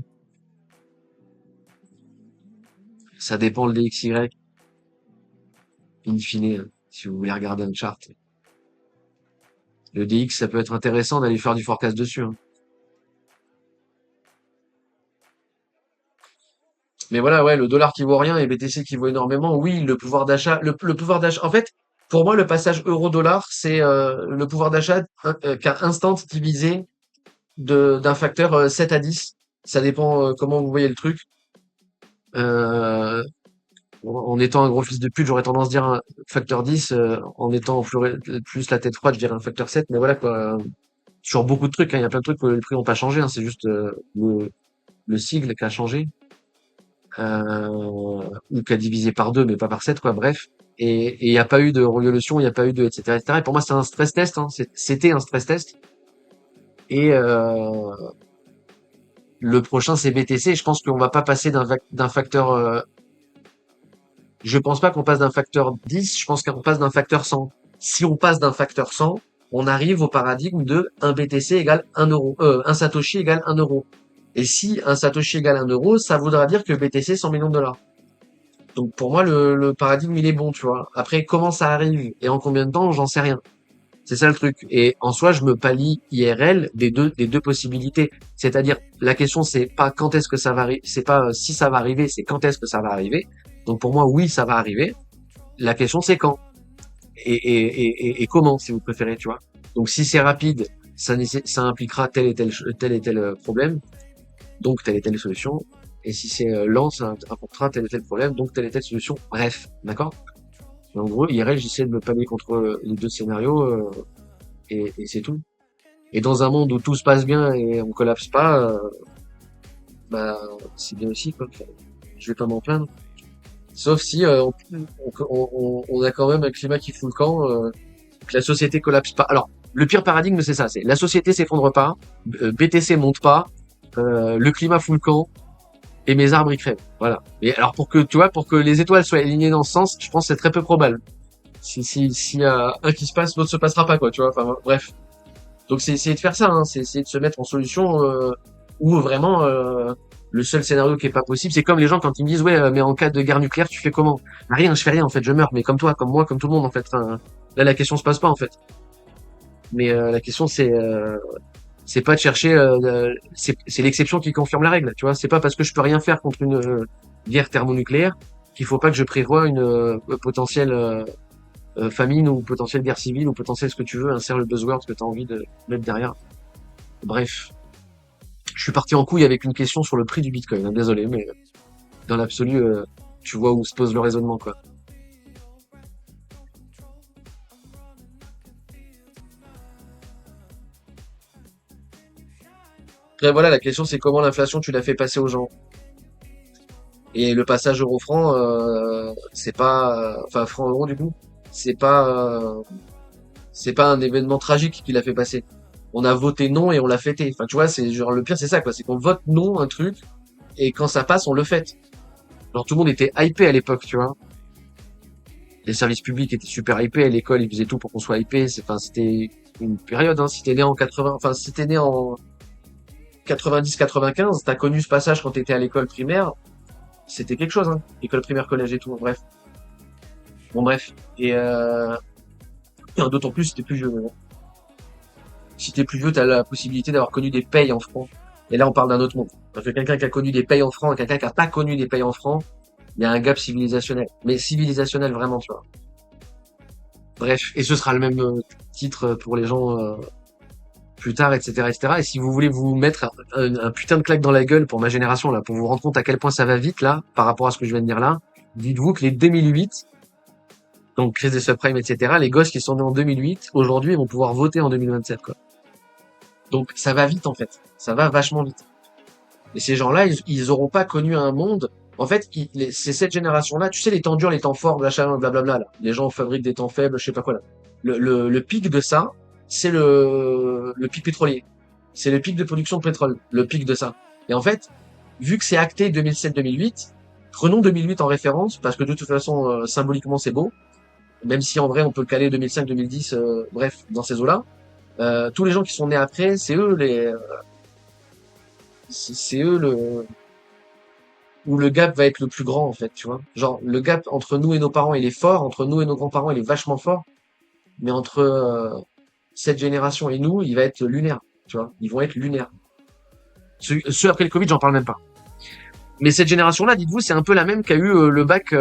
Ça dépend le DXY, in fine, si vous voulez regarder un chart. Le DX, ça peut être intéressant d'aller faire du forecast dessus, hein. Mais voilà, ouais, le dollar qui vaut rien et BTC qui vaut énormément, oui, le pouvoir d'achat. En fait, pour moi, le passage euro-dollar, c'est le pouvoir d'achat qu'à instant divisé d'un facteur 7 à 10. Ça dépend comment vous voyez le truc. Euh, en étant un gros fils de pute, j'aurais tendance à dire un facteur 10. En étant plus la tête froide, je dirais un facteur 7. Mais voilà quoi. Sur beaucoup de trucs, hein, il y a plein de trucs que les prix n'ont pas changé, hein, c'est juste le sigle qui a changé. Ou qui a divisé par 2 mais pas par 7 quoi, bref. Et il n'y a pas eu de révolution, il n'y a pas eu de etc. etc. Et pour moi, c'est un stress test, hein. C'était un stress test. Et le prochain, c'est BTC. Je pense qu'on va pas passer d'un facteur. Je pense pas qu'on passe d'un facteur 10, je pense qu'on passe d'un facteur 100. Si on passe d'un facteur 100, on arrive au paradigme de un BTC égale 1 euro, un Satoshi égale 1 euro. Et si un Satoshi égale 1 euro, ça voudra dire que BTC 100 millions de dollars. Donc pour moi, le paradigme, il est bon, tu vois. Après, comment ça arrive et en combien de temps, j'en sais rien. C'est ça le truc. Et en soi, je me pallie IRL des deux possibilités. C'est-à-dire, la question, c'est pas quand est-ce que ça va arriver, c'est pas si ça va arriver, c'est quand est-ce que ça va arriver. Donc pour moi, oui, ça va arriver. La question, c'est quand et comment, si vous préférez, tu vois. Donc si c'est rapide, ça impliquera tel et tel problème, donc telle et telle solution. Et si c'est lent, ça apportera tel et tel problème, donc telle et telle solution. Bref, d'accord? Et en gros, IRL, j'essaie de me pallier contre les deux scénarios et c'est tout. Et dans un monde où tout se passe bien et on collapse pas, bah c'est bien aussi, quoi. Enfin, je vais pas m'en plaindre. Sauf si on a quand même un climat qui fout le camp, que la société collapse pas. Alors, le pire paradigme, c'est ça, c'est la société s'effondre pas, BTC monte pas, le climat fout le camp, et mes arbres ils crèvent. Voilà. Et alors pour que tu vois, pour que les étoiles soient alignées dans ce sens, je pense que c'est très peu probable. S'il y a un qui se passe, l'autre se passera pas, quoi, tu vois. Enfin bref. Donc c'est essayer de faire ça, hein, c'est essayer de se mettre en solution où vraiment le seul scénario qui est pas possible, c'est comme les gens quand ils me disent ouais, mais en cas de guerre nucléaire, tu fais comment? Bah, rien, je fais rien en fait, je meurs, mais comme toi, comme moi, comme tout le monde en fait. Enfin, là la question se passe pas en fait. Mais la question c'est pas de chercher c'est l'exception qui confirme la règle, tu vois. C'est pas parce que je peux rien faire contre une guerre thermonucléaire qu'il faut pas que je prévoie une potentielle famine ou potentielle guerre civile ou potentiel ce que tu veux, insère le buzzword que tu as envie de mettre derrière. Bref, je suis parti en couille avec une question sur le prix du Bitcoin, hein, désolé, mais dans l'absolu, tu vois où se pose le raisonnement, quoi. Après, voilà, la question c'est comment l'inflation tu l'as fait passer aux gens. Et le passage euro-franc, c'est pas, enfin franc-euro du coup, c'est pas, c'est pas un événement tragique qui l'a fait passer. On a voté non et on l'a fêté. Enfin, tu vois, c'est genre le pire, c'est ça, quoi. C'est qu'on vote non un truc et quand ça passe, on le fête. Genre tout le monde était hypé à l'époque, tu vois. Les services publics étaient super hypés, à l'école ils faisaient tout pour qu'on soit hypé. Enfin, c'était une période. Hein. Si t'es né en 80, enfin si t'es né en 90-95, t'as connu ce passage quand t'étais à l'école primaire, c'était quelque chose, hein. École primaire, collège et tout, bref. Bon, bref. Et d'autant plus si t'es plus vieux. Si t'es plus vieux, t'as la possibilité d'avoir connu des payes en francs. Et là, on parle d'un autre monde. Parce que quelqu'un qui a connu des payes en francs et quelqu'un qui a pas connu des payes en francs, il y a un gap civilisationnel. Mais civilisationnel vraiment, tu vois. Bref. Et ce sera le même titre pour les gens plus tard, etc., etc. Et si vous voulez vous mettre un putain de claque dans la gueule pour ma génération, là, pour vous rendre compte à quel point ça va vite, là, par rapport à ce que je viens de dire là, dites-vous que les 2008, donc crise des subprimes, etc., les gosses qui sont nés en 2008, aujourd'hui, ils vont pouvoir voter en 2027, quoi. Donc ça va vite, en fait. Ça va vachement vite. Et ces gens-là, ils auront pas connu un monde. En fait, c'est cette génération-là, tu sais, les temps durs, les temps forts, machin, blablabla, là. Les gens fabriquent des temps faibles, je sais pas quoi, là. Le pic de ça, c'est le pic pétrolier. C'est le pic de production de pétrole. Le pic de ça. Et en fait, vu que c'est acté 2007-2008, prenons 2008 en référence, parce que de toute façon, symboliquement, c'est beau. Même si en vrai, on peut le caler 2005-2010, bref, dans ces eaux-là. Tous les gens qui sont nés après, c'est eux où le gap va être le plus grand, en fait, tu vois. Genre, le gap entre nous et nos parents, il est fort, entre nous et nos grands-parents, il est vachement fort, mais entre cette génération et nous, il va être lunaire, tu vois. Ils vont être lunaires. Ceux après le Covid, j'en parle même pas. Mais cette génération-là, dites-vous, c'est un peu la même qu'a eu le bac.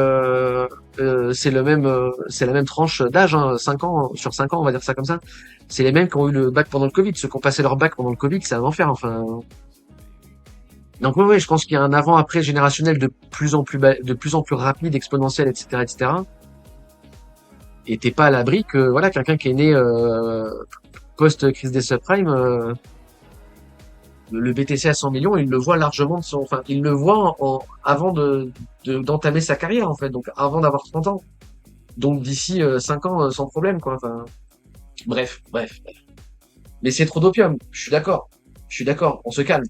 C'est la même tranche d'âge, hein, 5 ans sur 5 ans, on va dire ça comme ça. C'est les mêmes qui ont eu le bac pendant le Covid. Ceux qui ont passé leur bac pendant le Covid, c'est un enfer. Enfin, donc oui, je pense qu'il y a un avant-après générationnel de plus en plus de plus en plus rapide, exponentiel, etc., etc. Et t'es pas à l'abri que voilà, quelqu'un qui est né post crise des subprimes, le BTC à 100 millions, il le voit largement enfin, il le voit avant d'entamer sa carrière en fait, donc avant d'avoir 30 ans. Donc d'ici 5 ans sans problème quoi. Enfin, bref. Mais c'est trop d'opium. Je suis d'accord. Je suis d'accord. On se calme.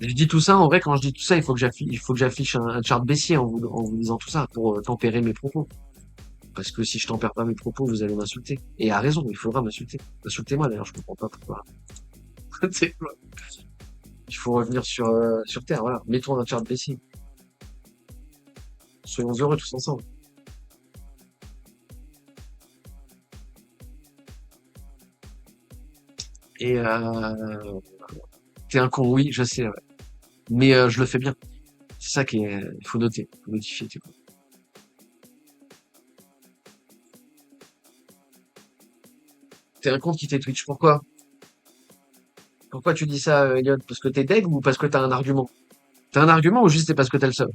Je dis tout ça, en vrai, quand je dis tout ça, il faut que j'affiche un chart baissier en vous disant tout ça pour tempérer mes propos. Parce que si je tempère pas mes propos, vous allez m'insulter. Et à raison, il faudra m'insulter. Insultez-moi d'ailleurs, je comprends pas pourquoi. C'est quoi. Il faut revenir sur Terre, voilà. Mettons un chart baissier. Soyons heureux tous ensemble. Et t'es un con, oui, je sais, ouais. Mais je le fais bien. C'est ça qui est, il faut noter, faut notifier, tu vois. T'es un con qui t'est Twitch. Pourquoi? Pourquoi tu dis ça, Elliot? Parce que t'es deg ou parce que t'as un argument? T'as un argument ou juste c'est parce que t'as le seum?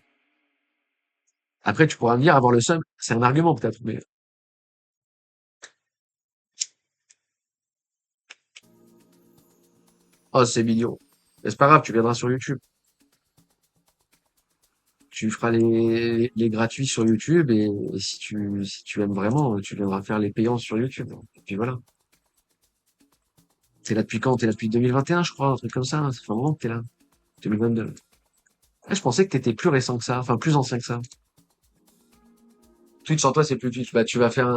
Après, tu pourras me dire, avoir le seum, c'est un argument peut-être, mais oh, c'est mignon. Mais c'est pas grave, tu viendras sur YouTube. Tu feras les gratuits sur YouTube et si tu aimes vraiment, tu viendras faire les payants sur YouTube. Et puis voilà. T'es là depuis quand? T'es là depuis 2021, je crois, un truc comme ça, hein. Ça fait un moment que t'es là. 2022. Ah, je pensais que t'étais plus récent que ça, enfin plus ancien que ça. Twitch sans toi, c'est plus Twitch. Bah, tu vas faire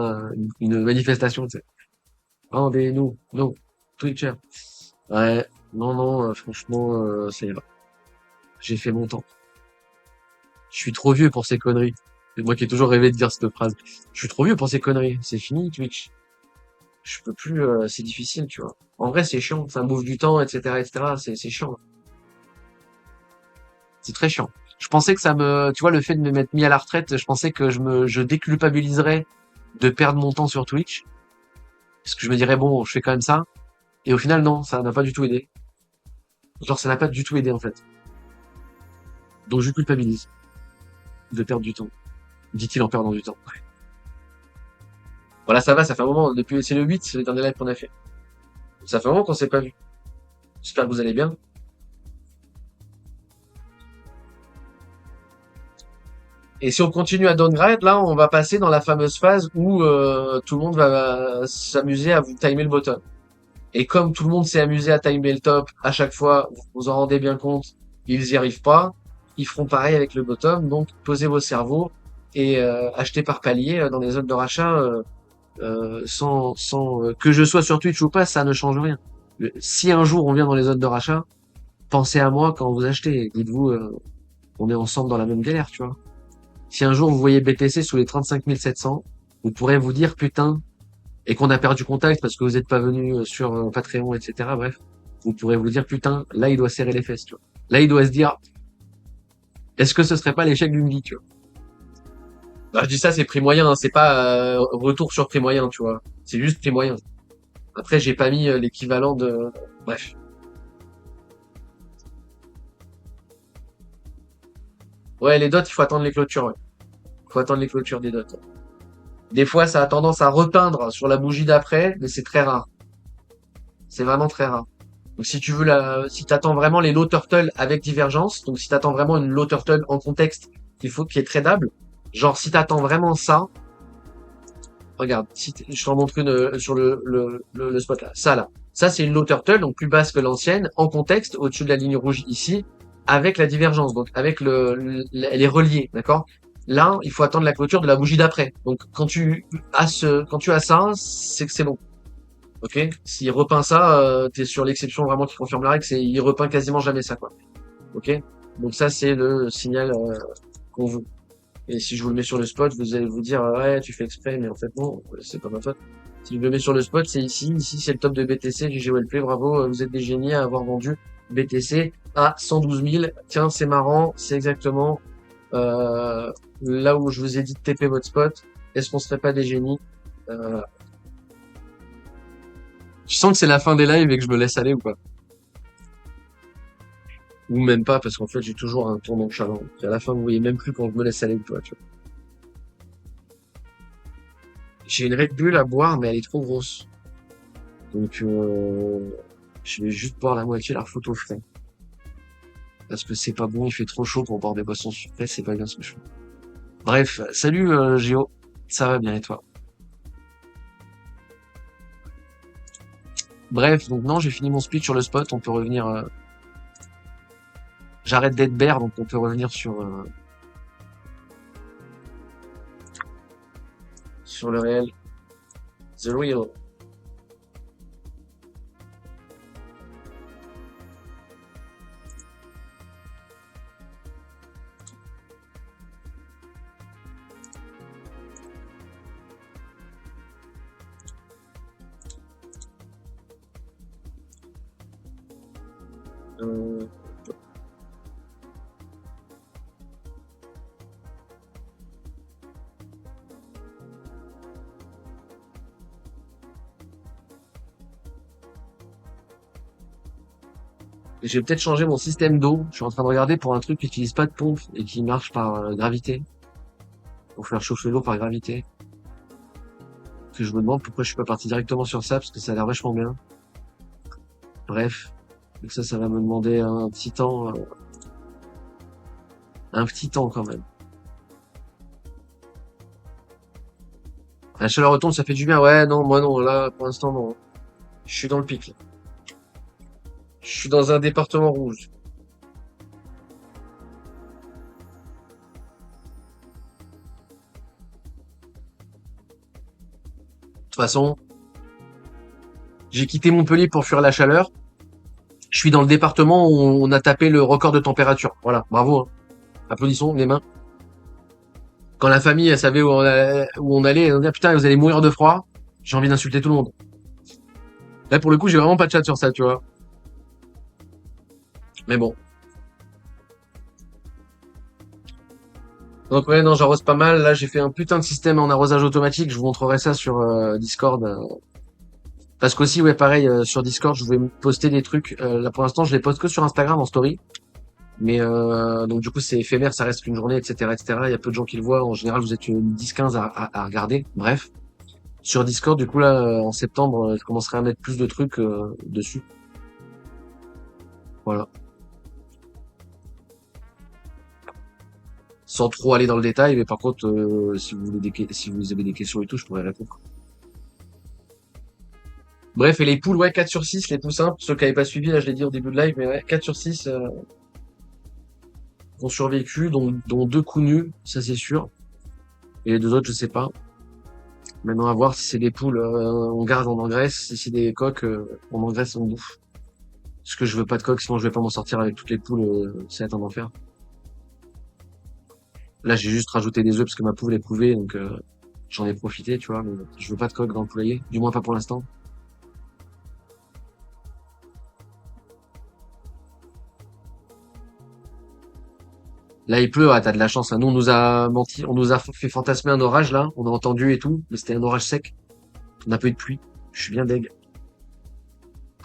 une manifestation, tu sais. Rendez-nous, nous, Twitcher. Ouais, non, franchement, ça ira. J'ai fait mon temps. Je suis trop vieux pour ces conneries. C'est moi qui ai toujours rêvé de dire cette phrase. Je suis trop vieux pour ces conneries. C'est fini, Twitch. Je peux plus, c'est difficile, tu vois. En vrai, c'est chiant. Ça bouffe du temps, etc., etc. C'est chiant. C'est très chiant. Je pensais que tu vois, le fait de me mettre mis à la retraite, je pensais que je déculpabiliserais de perdre mon temps sur Twitch. Parce que je me dirais, bon, je fais quand même ça. Et au final, non, ça n'a pas du tout aidé. Genre, ça n'a pas du tout aidé, en fait. Donc, je culpabilise de perdre du temps. Dit-il en perdant du temps. Voilà, ça va, ça fait un moment. C'est le 8, c'est le dernier live qu'on a fait. Ça fait un moment qu'on s'est pas vu. J'espère que vous allez bien. Et si on continue à downgrade, là, on va passer dans la fameuse phase où tout le monde va s'amuser à vous timer le bottom. Et comme tout le monde s'est amusé à timer le top, à chaque fois, vous vous en rendez bien compte, ils y arrivent pas. Ils feront pareil avec le bottom. Donc, posez vos cerveaux et achetez par palier dans les zones de rachat sans que je sois sur Twitch ou pas, ça ne change rien. Si un jour on vient dans les zones de rachat, Pensez à moi quand vous achetez. Dites-vous, on est ensemble dans la même galère, tu vois. Si un jour vous voyez BTC sous les 35 700, vous pourrez vous dire putain, et qu'on a perdu contact parce que vous n'êtes pas venu sur Patreon, etc. Bref, vous pourrez vous dire putain, là il doit serrer les fesses, tu vois. Là il doit se dire, est-ce que ce serait pas l'échec d'une vie, tu vois. Bah, je dis ça, c'est prix moyen, hein, c'est pas retour sur prix moyen, tu vois. C'est juste prix moyen. Après, j'ai pas mis l'équivalent de. Bref. Ouais, les dots, il faut attendre les clôtures, ouais. Il faut attendre les clôtures des dots. Des fois, ça a tendance à repeindre sur la bougie d'après, mais c'est très rare. C'est vraiment très rare. Donc si tu veux si t'attends vraiment les low turtle avec divergence, donc si t'attends vraiment une low turtle en contexte qui est tradable, genre si t'attends vraiment ça, regarde, je t'en montre une sur le spot là, ça là. Ça c'est une low turtle, donc plus basse que l'ancienne, en contexte, au-dessus de la ligne rouge ici, avec la divergence, donc avec elle est reliée, d'accord? Là, il faut attendre la clôture de la bougie d'après. Donc quand tu as ça, c'est que c'est bon. Ok? S'il repeint ça, t'es sur l'exception vraiment qui confirme la règle, il repeint quasiment jamais ça, quoi. Ok? Donc ça, c'est le signal qu'on veut. Et si je vous le mets sur le spot, vous allez vous dire, ouais, tu fais exprès, mais en fait, non, c'est pas ma faute. Si je le mets sur le spot, c'est ici. Ici, c'est le top de BTC, GG Wellplay, bravo, vous êtes des génies à avoir vendu BTC à 112 000. Tiens, c'est marrant, c'est exactement euh, là où je vous ai dit de TP votre spot. Est-ce qu'on serait pas des génies? euh, Je sens que c'est la fin des lives et que je me laisse aller ou pas? Ou même pas, parce qu'en fait, j'ai toujours un tour nonchalant. Et à la fin, vous voyez même plus quand je me laisse aller ou pas, tu vois. J'ai une Red Bull à boire, mais elle est trop grosse. Donc, je vais juste boire la moitié, la refaute au frais. Parce que c'est pas bon, il fait trop chaud pour boire des boissons sucrées, c'est pas bien ce que je fais. Bref, salut Géo. Ça va bien et toi? Bref, donc non, j'ai fini mon speech sur le spot, on peut revenir... J'arrête d'être bear, donc on peut revenir sur le réel. The real. Euh, J'ai peut-être changé mon système d'eau. Je suis en train de regarder pour un truc qui utilise pas de pompe et qui marche par gravité. Pour faire chauffer l'eau par gravité. Que je me demande pourquoi je suis pas parti directement sur ça, parce que ça a l'air vachement bien. Bref. Donc ça va me demander un petit temps quand même. La chaleur retombe, ça fait du bien. Ouais, non, moi non, là, pour l'instant, non. Je suis dans le pic, là. Je suis dans un département rouge. De toute façon, j'ai quitté Montpellier pour fuir la chaleur. Je suis dans le département où on a tapé le record de température. Voilà, bravo, hein. Applaudissons, les mains. Quand la famille, elle savait où on allait, on dit, ah, putain, vous allez mourir de froid. J'ai envie d'insulter tout le monde. Là, pour le coup, j'ai vraiment pas de chat sur ça, tu vois. Mais bon. Donc ouais, non, j'arrose pas mal. Là, j'ai fait un putain de système en arrosage automatique. Je vous montrerai ça sur Discord. Parce qu'aussi, ouais, pareil, sur Discord, je vais poster des trucs. Là, pour l'instant, je les poste que sur Instagram en story. Mais donc du coup, c'est éphémère, ça reste qu'une journée, etc., etc. Il y a peu de gens qui le voient. En général, vous êtes 10-15 à regarder. Bref. Sur Discord, du coup, là, en septembre, je commencerai à mettre plus de trucs dessus. Voilà. Sans trop aller dans le détail, mais par contre, si vous avez des questions et tout, je pourrais répondre. Bref, et les poules, ouais, 4 sur 6, les poules simples, ceux qui n'avaient pas suivi, là, je l'ai dit au début de live, mais ouais, 4 sur 6 ont survécu, dont 2 coups nus, ça c'est sûr. Et les 2 autres, je sais pas. Maintenant, à voir si c'est des poules, on garde, on engraisse. Si c'est des coques, on engraisse, on bouffe. Parce que je veux pas de coque, sinon je vais pas m'en sortir avec toutes les poules, ça va être un enfer. Là, j'ai juste rajouté des œufs parce que ma poule est couvée, donc j'en ai profité, tu vois, mais je veux pas de coque dans le poulailler, du moins pas pour l'instant. Là, il pleut, ah, t'as de la chance, hein. Nous, on nous a menti, on nous a fait fantasmer un orage, là, on a entendu et tout, mais c'était un orage sec, on a pas eu de pluie. Je suis bien deg.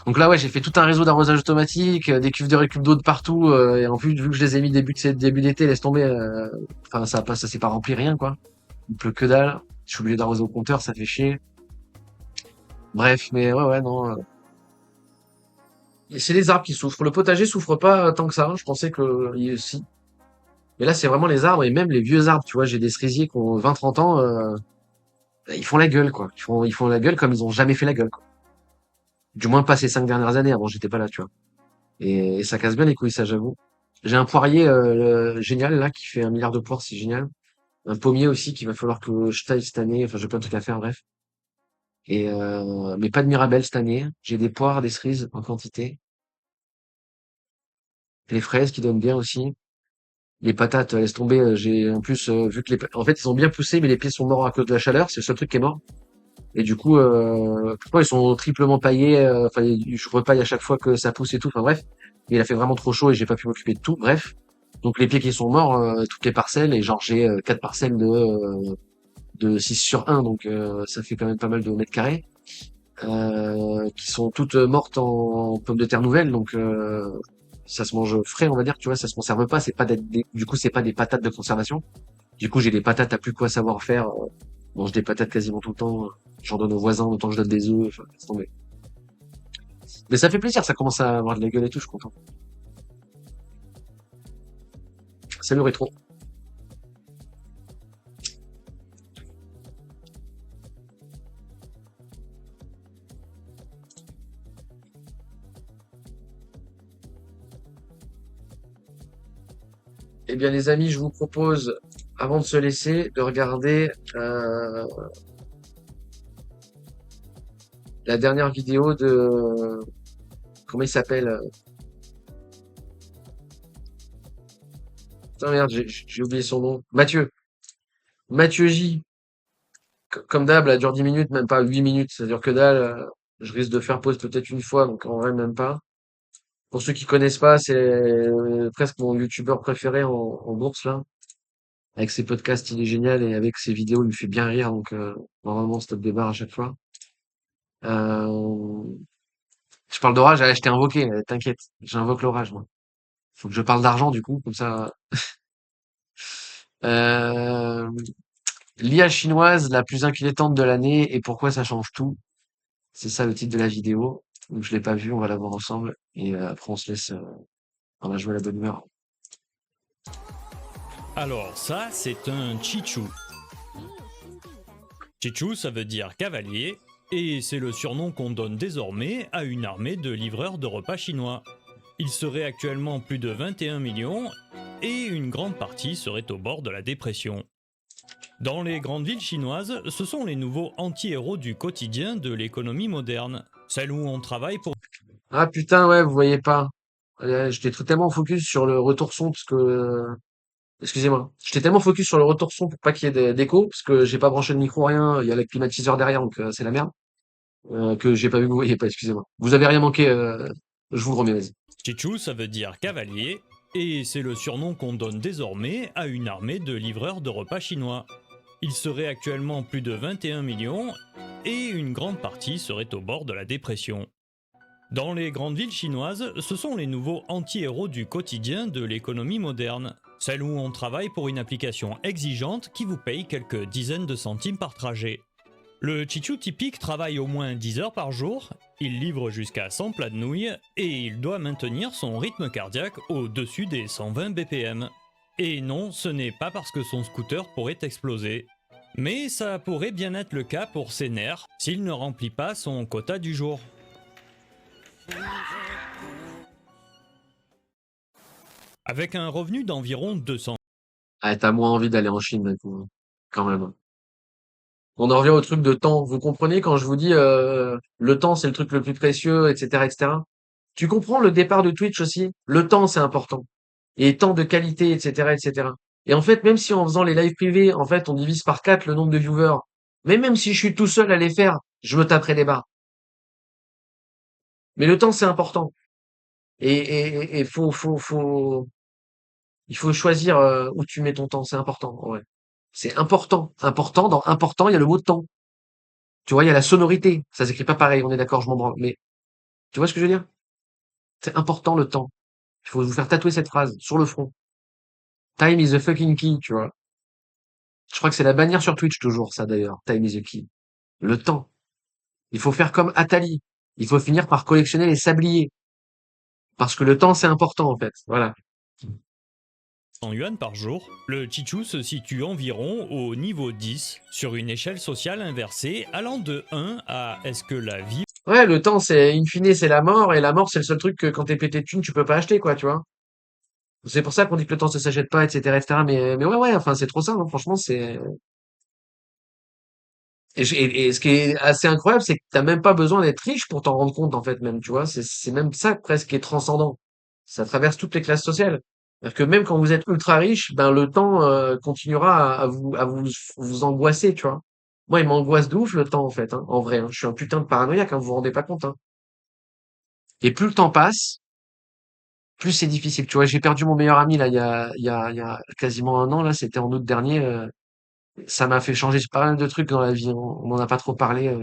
Donc là, ouais, j'ai fait tout un réseau d'arrosage automatique, des cuves de récup d'eau de partout, et en plus, vu que je les ai mis début d'été, laisse tomber, enfin, ça s'est pas rempli rien, quoi. Il pleut que dalle. Je suis obligé d'arroser au compteur, ça fait chier. Bref, mais ouais, ouais, non. Et c'est les arbres qui souffrent. Le potager souffre pas tant que ça, hein. Je pensais que si. Mais là, c'est vraiment les arbres et même les vieux arbres. Tu vois, j'ai des cerisiers qui ont 20-30 ans, ils font la gueule, quoi. Ils font la gueule comme ils ont jamais fait la gueule, quoi. Du moins pas ces 5 dernières années. Avant, j'étais pas là, tu vois. Et ça casse bien les couilles, ça, j'avoue. J'ai un poirier génial là qui fait 1 milliard de poires, c'est génial. Un pommier aussi qu'il va falloir que je taille cette année. Enfin, j'ai plein de trucs à faire, bref. Et mais pas de mirabelle cette année. J'ai des poires, des cerises en quantité. Les fraises qui donnent bien aussi. Les patates, laisse tomber. J'ai en plus vu que en fait ils ont bien poussé, mais les pieds sont morts à cause de la chaleur. C'est le seul truc qui est mort. Et du coup, pourquoi ils sont triplement paillés. Enfin, je repaille à chaque fois que ça pousse et tout. Enfin bref, mais il a fait vraiment trop chaud et j'ai pas pu m'occuper de tout. Bref, donc les pieds qui sont morts, toutes les parcelles et genre j'ai 4 parcelles de 6 sur 1, donc ça fait quand même pas mal de mètres carrés. Qui sont toutes mortes en pommes de terre nouvelles, donc ça se mange frais, on va dire, tu vois, ça se conserve pas, c'est pas du coup c'est pas des patates de conservation. Du coup j'ai des patates à plus quoi savoir faire, je mange des patates quasiment tout le temps, j'en donne aux voisins autant que je donne des œufs, enfin, laisse tomber. Mais ça fait plaisir, ça commence à avoir de la gueule et tout, je suis content. Salut Rétro. Eh bien les amis, je vous propose, avant de se laisser, de regarder la dernière vidéo de... Comment il s'appelle? Putain merde, j'ai oublié son nom. Mathieu. Mathieu J. Comme d'hab, elle dure 10 minutes, même pas 8 minutes, ça dure que dalle. Je risque de faire pause peut-être une fois, donc en vrai même pas. Pour ceux qui connaissent pas, c'est presque mon youtubeur préféré en bourse là. Avec ses podcasts, il est génial et avec ses vidéos, il me fait bien rire, donc normalement stop des barres à chaque fois. Euh, je parle d'orage, allez, je t'ai invoqué, t'inquiète, j'invoque l'orage moi. Faut que je parle d'argent du coup, comme ça. Euh, L'IA chinoise la plus inquiétante de l'année et pourquoi ça change tout. C'est ça le titre de la vidéo. Donc je l'ai pas vu, on va la voir ensemble. Et après on se laisse, on va jouer à la bonne humeur. Alors ça, c'est un chichu. Chichu, ça veut dire cavalier, et c'est le surnom qu'on donne désormais à une armée de livreurs de repas chinois. Il serait actuellement plus de 21 millions, et une grande partie serait au bord de la dépression. Dans les grandes villes chinoises, ce sont les nouveaux anti-héros du quotidien de l'économie moderne, celles où on travaille pour... Ah putain, ouais, vous voyez pas. J'étais tellement focus sur le retour son parce que, excusez-moi. J'étais tellement focus sur le retour son pour pas qu'il y ait d'écho parce que j'ai pas branché de micro rien. Il y a le climatiseur derrière donc c'est la merde. Que j'ai pas vu que vous voyez pas. Excusez-moi. Vous avez rien manqué. Je vous le remets. Vas-y. Chichu, ça veut dire cavalier, et c'est le surnom qu'on donne désormais à une armée de livreurs de repas chinois. Il serait actuellement plus de 21 millions, et une grande partie serait au bord de la dépression. Dans les grandes villes chinoises, ce sont les nouveaux anti-héros du quotidien de l'économie moderne, celles où on travaille pour une application exigeante qui vous paye quelques dizaines de centimes par trajet. Le chichu typique travaille au moins 10 heures par jour, il livre jusqu'à 100 plats de nouilles et il doit maintenir son rythme cardiaque au-dessus des 120 BPM. Et non, ce n'est pas parce que son scooter pourrait exploser. Mais ça pourrait bien être le cas pour ses nerfs s'il ne remplit pas son quota du jour. Avec un revenu d'environ 200. Ah, t'as moins envie d'aller en Chine, d'un coup, quand même. On en revient au truc de temps. Vous comprenez quand je vous dis le temps, c'est le truc le plus précieux, etc., etc. Tu comprends le départ de Twitch aussi? Le temps, c'est important. Et temps de qualité, etc., etc. Et en fait, même si en faisant les lives privés, en fait, on divise par 4 le nombre de viewers, mais même si je suis tout seul à les faire, je me taperai des barres. Mais le temps, c'est important. Et il faut choisir où tu mets ton temps, c'est important. Ouais. C'est important. Important, dans important, il y a le mot temps. Tu vois, il y a la sonorité. Ça s'écrit pas pareil, on est d'accord, je m'en branle. Mais tu vois ce que je veux dire? C'est important le temps. Il faut vous faire tatouer cette phrase sur le front. Time is the fucking key, tu vois. Je crois que c'est la bannière sur Twitch toujours, ça d'ailleurs. Time is the key. Le temps. Il faut faire comme Atali. Il faut finir par collectionner les sabliers. Parce que le temps, c'est important, en fait. Voilà. yuan par jour, le Chichu se situe environ au niveau 10 sur une échelle sociale inversée allant de 1 à est-ce que la vie Ouais, le temps, c'est, in fine, c'est la mort. Et la mort, c'est le seul truc que quand t'es pété de thunes, tu peux pas acheter, quoi, tu vois. C'est pour ça qu'on dit que le temps, ça s'achète pas, etc., etc. Mais ouais, ouais, enfin, c'est trop ça, hein. Franchement, c'est, et ce qui est assez incroyable, c'est que t'as même pas besoin d'être riche pour t'en rendre compte, en fait, même, tu vois. C'est même ça, presque, qui est transcendant. Ça traverse toutes les classes sociales. C'est-à-dire que même quand vous êtes ultra riche, ben, le temps, continuera vous angoisser, tu vois. Moi, il m'angoisse de ouf, le temps, en fait, hein, en vrai, hein. Je suis un putain de paranoïaque, hein, vous vous rendez pas compte, hein. Et plus le temps passe, plus c'est difficile. Tu vois, j'ai perdu mon meilleur ami, là, il y a quasiment un an, là, c'était en août dernier, ça m'a fait changer pas mal de trucs dans la vie. On en a pas trop parlé,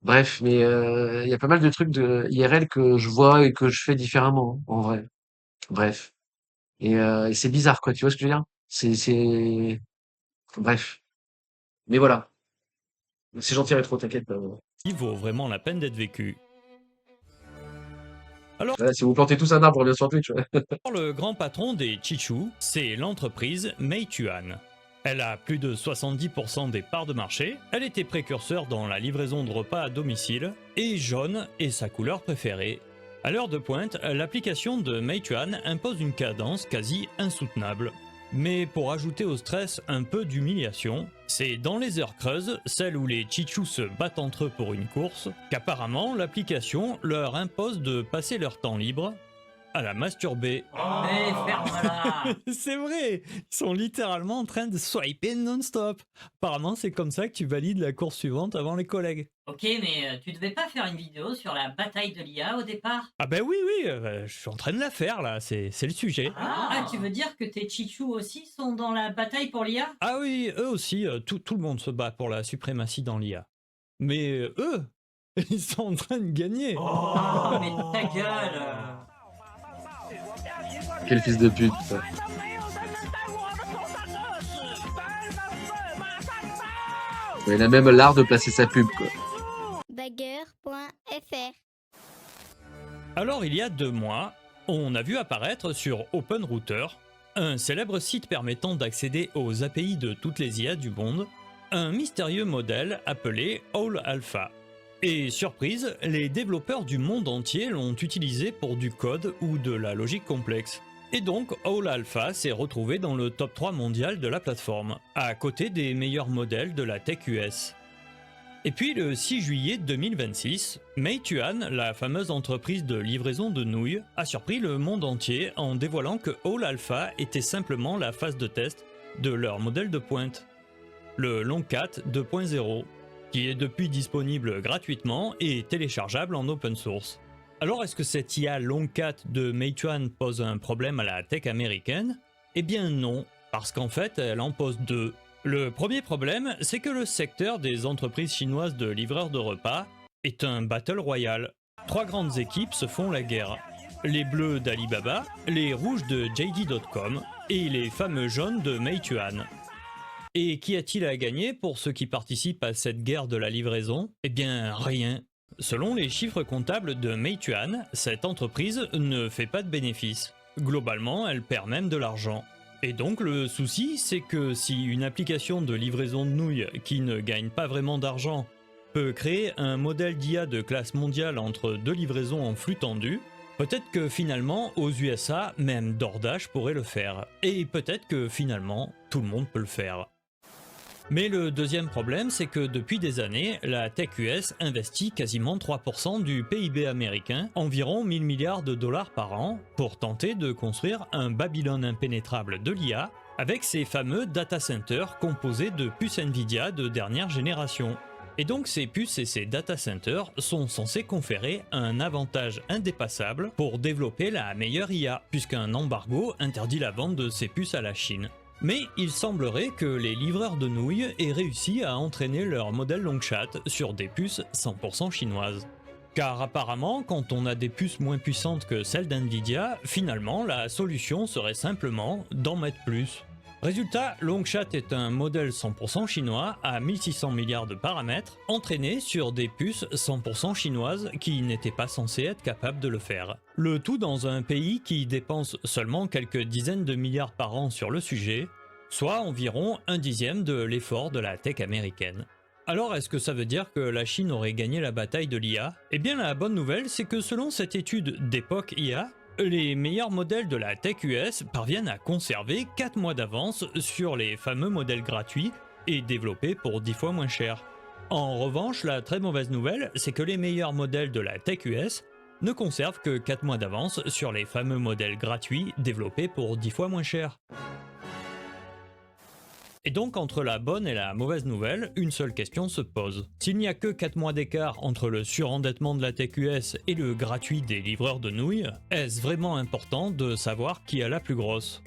bref, mais il y a pas mal de trucs de IRL que je vois et que je fais différemment, en vrai. Bref. Et c'est bizarre, quoi. Tu vois ce que je veux dire? Bref. Mais voilà. C'est gentil rétro, t'inquiète. vaut vraiment la peine d'être vécue. Alors, Voilà, si vous plantez tous un arbre, bien sur Twitch. Ouais. le grand patron des Chichu, c'est l'entreprise Meituan. Elle a plus de 70% des parts de marché, elle était précurseur dans la livraison de repas à domicile, et jaune est sa couleur préférée. À l'heure de pointe, l'application de Meituan impose une cadence quasi insoutenable. Mais pour ajouter au stress un peu d'humiliation, c'est dans les heures creuses, celles où les Chichus se battent entre eux pour une course, qu'apparemment l'application leur impose de passer leur temps libre à la masturber. Mais ferme-la. C'est vrai, ils sont littéralement en train de swiper non-stop. Apparemment, c'est comme ça que tu valides la course suivante avant les collègues. Ok, mais tu devais pas faire une vidéo sur la bataille de l'IA au départ? Ah ben oui, oui, je suis en train de la faire là, c'est le sujet. Ah, tu veux dire que tes Chichus aussi sont dans la bataille pour l'IA? Ah oui, eux aussi, tout le monde se bat pour la suprématie dans l'IA. Mais eux, ils sont en train de gagner. Oh, mais ta gueule. Quel fils de pute. Putain. Ouais, il a même l'art de placer sa pub, quoi. Bagger.fr. Alors il y a 2 mois, on a vu apparaître sur OpenRouter, un célèbre site permettant d'accéder aux API de toutes les IA du monde, un mystérieux modèle appelé Owl Alpha. Et surprise, les développeurs du monde entier l'ont utilisé pour du code ou de la logique complexe. Et donc Owl Alpha s'est retrouvé dans le top 3 mondial de la plateforme, à côté des meilleurs modèles de la tech US. Et puis le 6 juillet 2026, Meituan, la fameuse entreprise de livraison de nouilles, a surpris le monde entier en dévoilant que Owl Alpha était simplement la phase de test de leur modèle de pointe, le Longcat 2.0, qui est depuis disponible gratuitement et téléchargeable en open source. Alors est-ce que cette IA Longcat de Meituan pose un problème à la tech américaine? Eh bien non, parce qu'en fait elle en pose 2. Le premier problème, c'est que le secteur des entreprises chinoises de livreurs de repas est un battle royal. 3 grandes équipes se font la guerre. Les bleus d'Alibaba, les rouges de JD.com et les fameux jaunes de Meituan. Et qu'y a-t-il à gagner pour ceux qui participent à cette guerre de la livraison? Eh bien rien. Selon les chiffres comptables de Meituan, cette entreprise ne fait pas de bénéfices. Globalement, elle perd même de l'argent. Et donc le souci, c'est que si une application de livraison de nouilles qui ne gagne pas vraiment d'argent peut créer un modèle d'IA de classe mondiale entre 2 livraisons en flux tendu, peut-être que finalement aux USA, même DoorDash pourrait le faire. Et peut-être que finalement, tout le monde peut le faire. Mais le deuxième problème, c'est que depuis des années, la tech US investit quasiment 3% du PIB américain, environ 1000 milliards de dollars par an, pour tenter de construire un Babylone impénétrable de l'IA avec ces fameux data centers composés de puces Nvidia de dernière génération. Et donc ces puces et ces data centers sont censés conférer un avantage indépassable pour développer la meilleure IA, puisqu'un embargo interdit la vente de ces puces à la Chine. Mais il semblerait que les livreurs de nouilles aient réussi à entraîner leur modèle Longchat sur des puces 100% chinoises. Car apparemment, quand on a des puces moins puissantes que celles d'Nvidia, finalement la solution serait simplement d'en mettre plus. Résultat, Longchat est un modèle 100% chinois à 1600 milliards de paramètres, entraîné sur des puces 100% chinoises qui n'étaient pas censées être capables de le faire. Le tout dans un pays qui dépense seulement quelques dizaines de milliards par an sur le sujet, soit environ un dixième de l'effort de la tech américaine. Alors est-ce que ça veut dire que la Chine aurait gagné la bataille de l'IA? Eh bien la bonne nouvelle, c'est que selon cette étude d'époque IA, les meilleurs modèles de la tech US parviennent à conserver 4 mois d'avance sur les fameux modèles gratuits et développés pour 10 fois moins cher. En revanche, la très mauvaise nouvelle, c'est que les meilleurs modèles de la tech US ne conservent que 4 mois d'avance sur les fameux modèles gratuits développés pour 10 fois moins cher. Et donc entre la bonne et la mauvaise nouvelle, une seule question se pose. S'il n'y a que 4 mois d'écart entre le surendettement de la tech US et le gratuit des livreurs de nouilles, est-ce vraiment important de savoir qui a la plus grosse?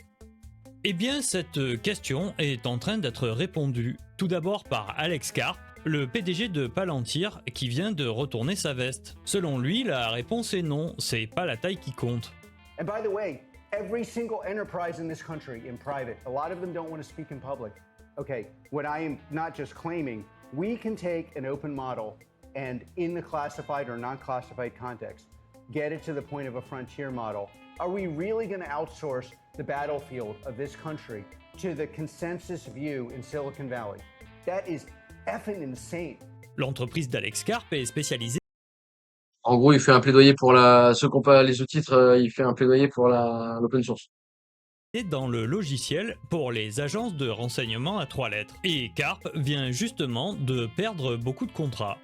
Eh bien cette question est en train d'être répondue, tout d'abord par Alex Karp, le PDG de Palantir qui vient de retourner sa veste. Selon lui, la réponse est non, c'est pas la taille qui compte. And by the way, every single enterprise in this country, in private, a lot of them don't want to speak in public. Okay, what I am not just claiming, we can take an open model and in the classified or non-classified context, get it to the point of a frontier model. Are we really going to outsource the battlefield of this country to the consensus view in Silicon Valley? That is effing insane. L'entreprise d'Alex Karp est spécialisée En gros, il fait un plaidoyer pour ceux qui n'ont pas les sous-titres, il fait un plaidoyer pour l'open source. dans le logiciel pour les agences de renseignement à 3 lettres. Et Karp vient justement de perdre beaucoup de contrats.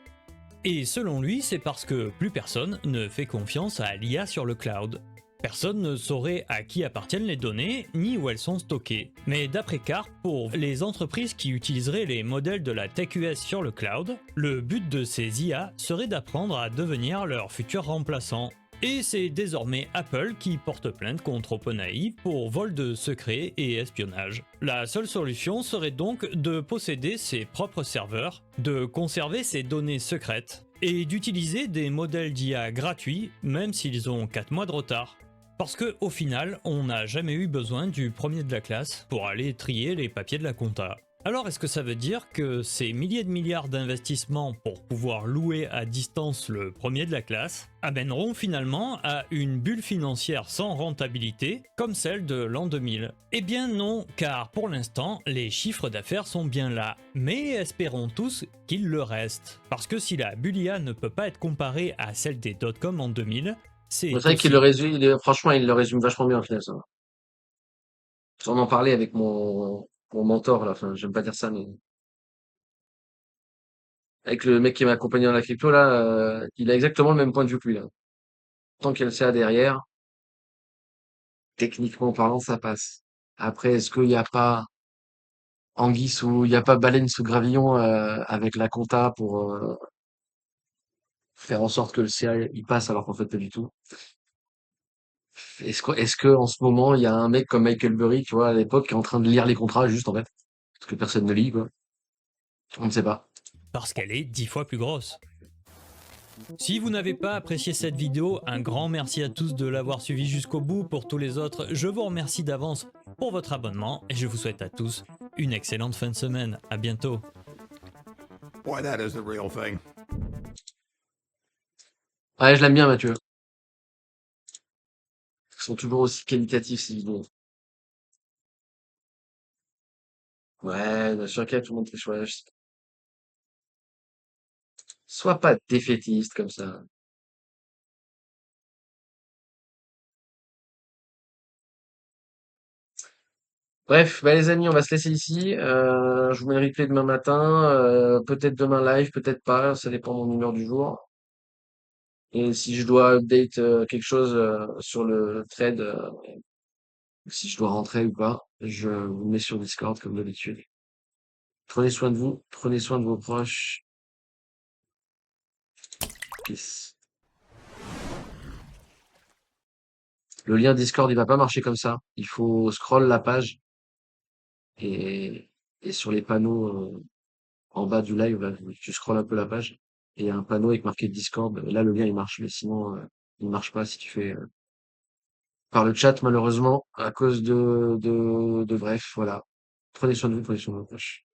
Et selon lui, c'est parce que plus personne ne fait confiance à l'IA sur le cloud. Personne ne saurait à qui appartiennent les données, ni où elles sont stockées. Mais d'après Karp, pour les entreprises qui utiliseraient les modèles de la tech US sur le cloud, le but de ces IA serait d'apprendre à devenir leurs futurs remplaçants. Et c'est désormais Apple qui porte plainte contre OpenAI pour vol de secrets et espionnage. La seule solution serait donc de posséder ses propres serveurs, de conserver ses données secrètes et d'utiliser des modèles d'IA gratuits même s'ils ont 4 mois de retard. Parce que au final, on n'a jamais eu besoin du premier de la classe pour aller trier les papiers de la compta. Alors est-ce que ça veut dire que ces milliers de milliards d'investissements pour pouvoir louer à distance le premier de la classe amèneront finalement à une bulle financière sans rentabilité comme celle de l'an 2000? Eh bien non, car pour l'instant les chiffres d'affaires sont bien là, mais espérons tous qu'il le reste. Parce que si la bulle IA ne peut pas être comparée à celle des dot-com en 2000, c'est vrai qu'il le résume, franchement, il le résume vachement bien, au final, ça. On en parlait avec mon mentor, là, enfin, j'aime pas dire ça, mais avec le mec qui m'a accompagné dans la crypto, là, il a exactement le même point de vue que lui, là. Tant qu'il y a le CA derrière, techniquement parlant, ça passe. Après, est-ce qu'il n'y a pas anguille il n'y a pas baleine sous gravillon, avec la compta pour, faire en sorte que le CA, il passe alors qu'en fait, pas du tout. Est-ce que en ce moment, il y a un mec comme Michael Burry, tu vois, à l'époque, qui est en train de lire les contrats, juste, en fait, parce que personne ne lit, quoi. On ne sait pas. parce qu'elle est 10 fois plus grosse. Si vous n'avez pas apprécié cette vidéo, un grand merci à tous de l'avoir suivi jusqu'au bout. Pour tous les autres, je vous remercie d'avance pour votre abonnement et je vous souhaite à tous une excellente fin de semaine. À bientôt. Boy, that is the real thing. Ouais, je l'aime bien, Mathieu. Ils sont toujours aussi qualitatifs, ces vidéos. Ouais, bien sûr qu'il y a tout le monde qui choisit. Sois pas défaitiste comme ça. Bref, bah les amis, on va se laisser ici. Je vous mets le replay demain matin, peut-être demain live, peut-être pas, ça dépend de mon humeur du jour. Et si je dois update quelque chose sur le thread, si je dois rentrer ou pas, je vous mets sur Discord comme d'habitude. Prenez soin de vous, prenez soin de vos proches. Peace. Le lien Discord, il va pas marcher comme ça. Il faut scroll la page et, et sur les panneaux en bas du live, là, tu scrolles un peu la page et il y a un panneau avec marqué Discord. Là, le lien il marche, mais sinon, il marche pas si tu fais par le chat, malheureusement, à cause de bref, voilà. Prenez soin de vous, prenez soin de vos proches.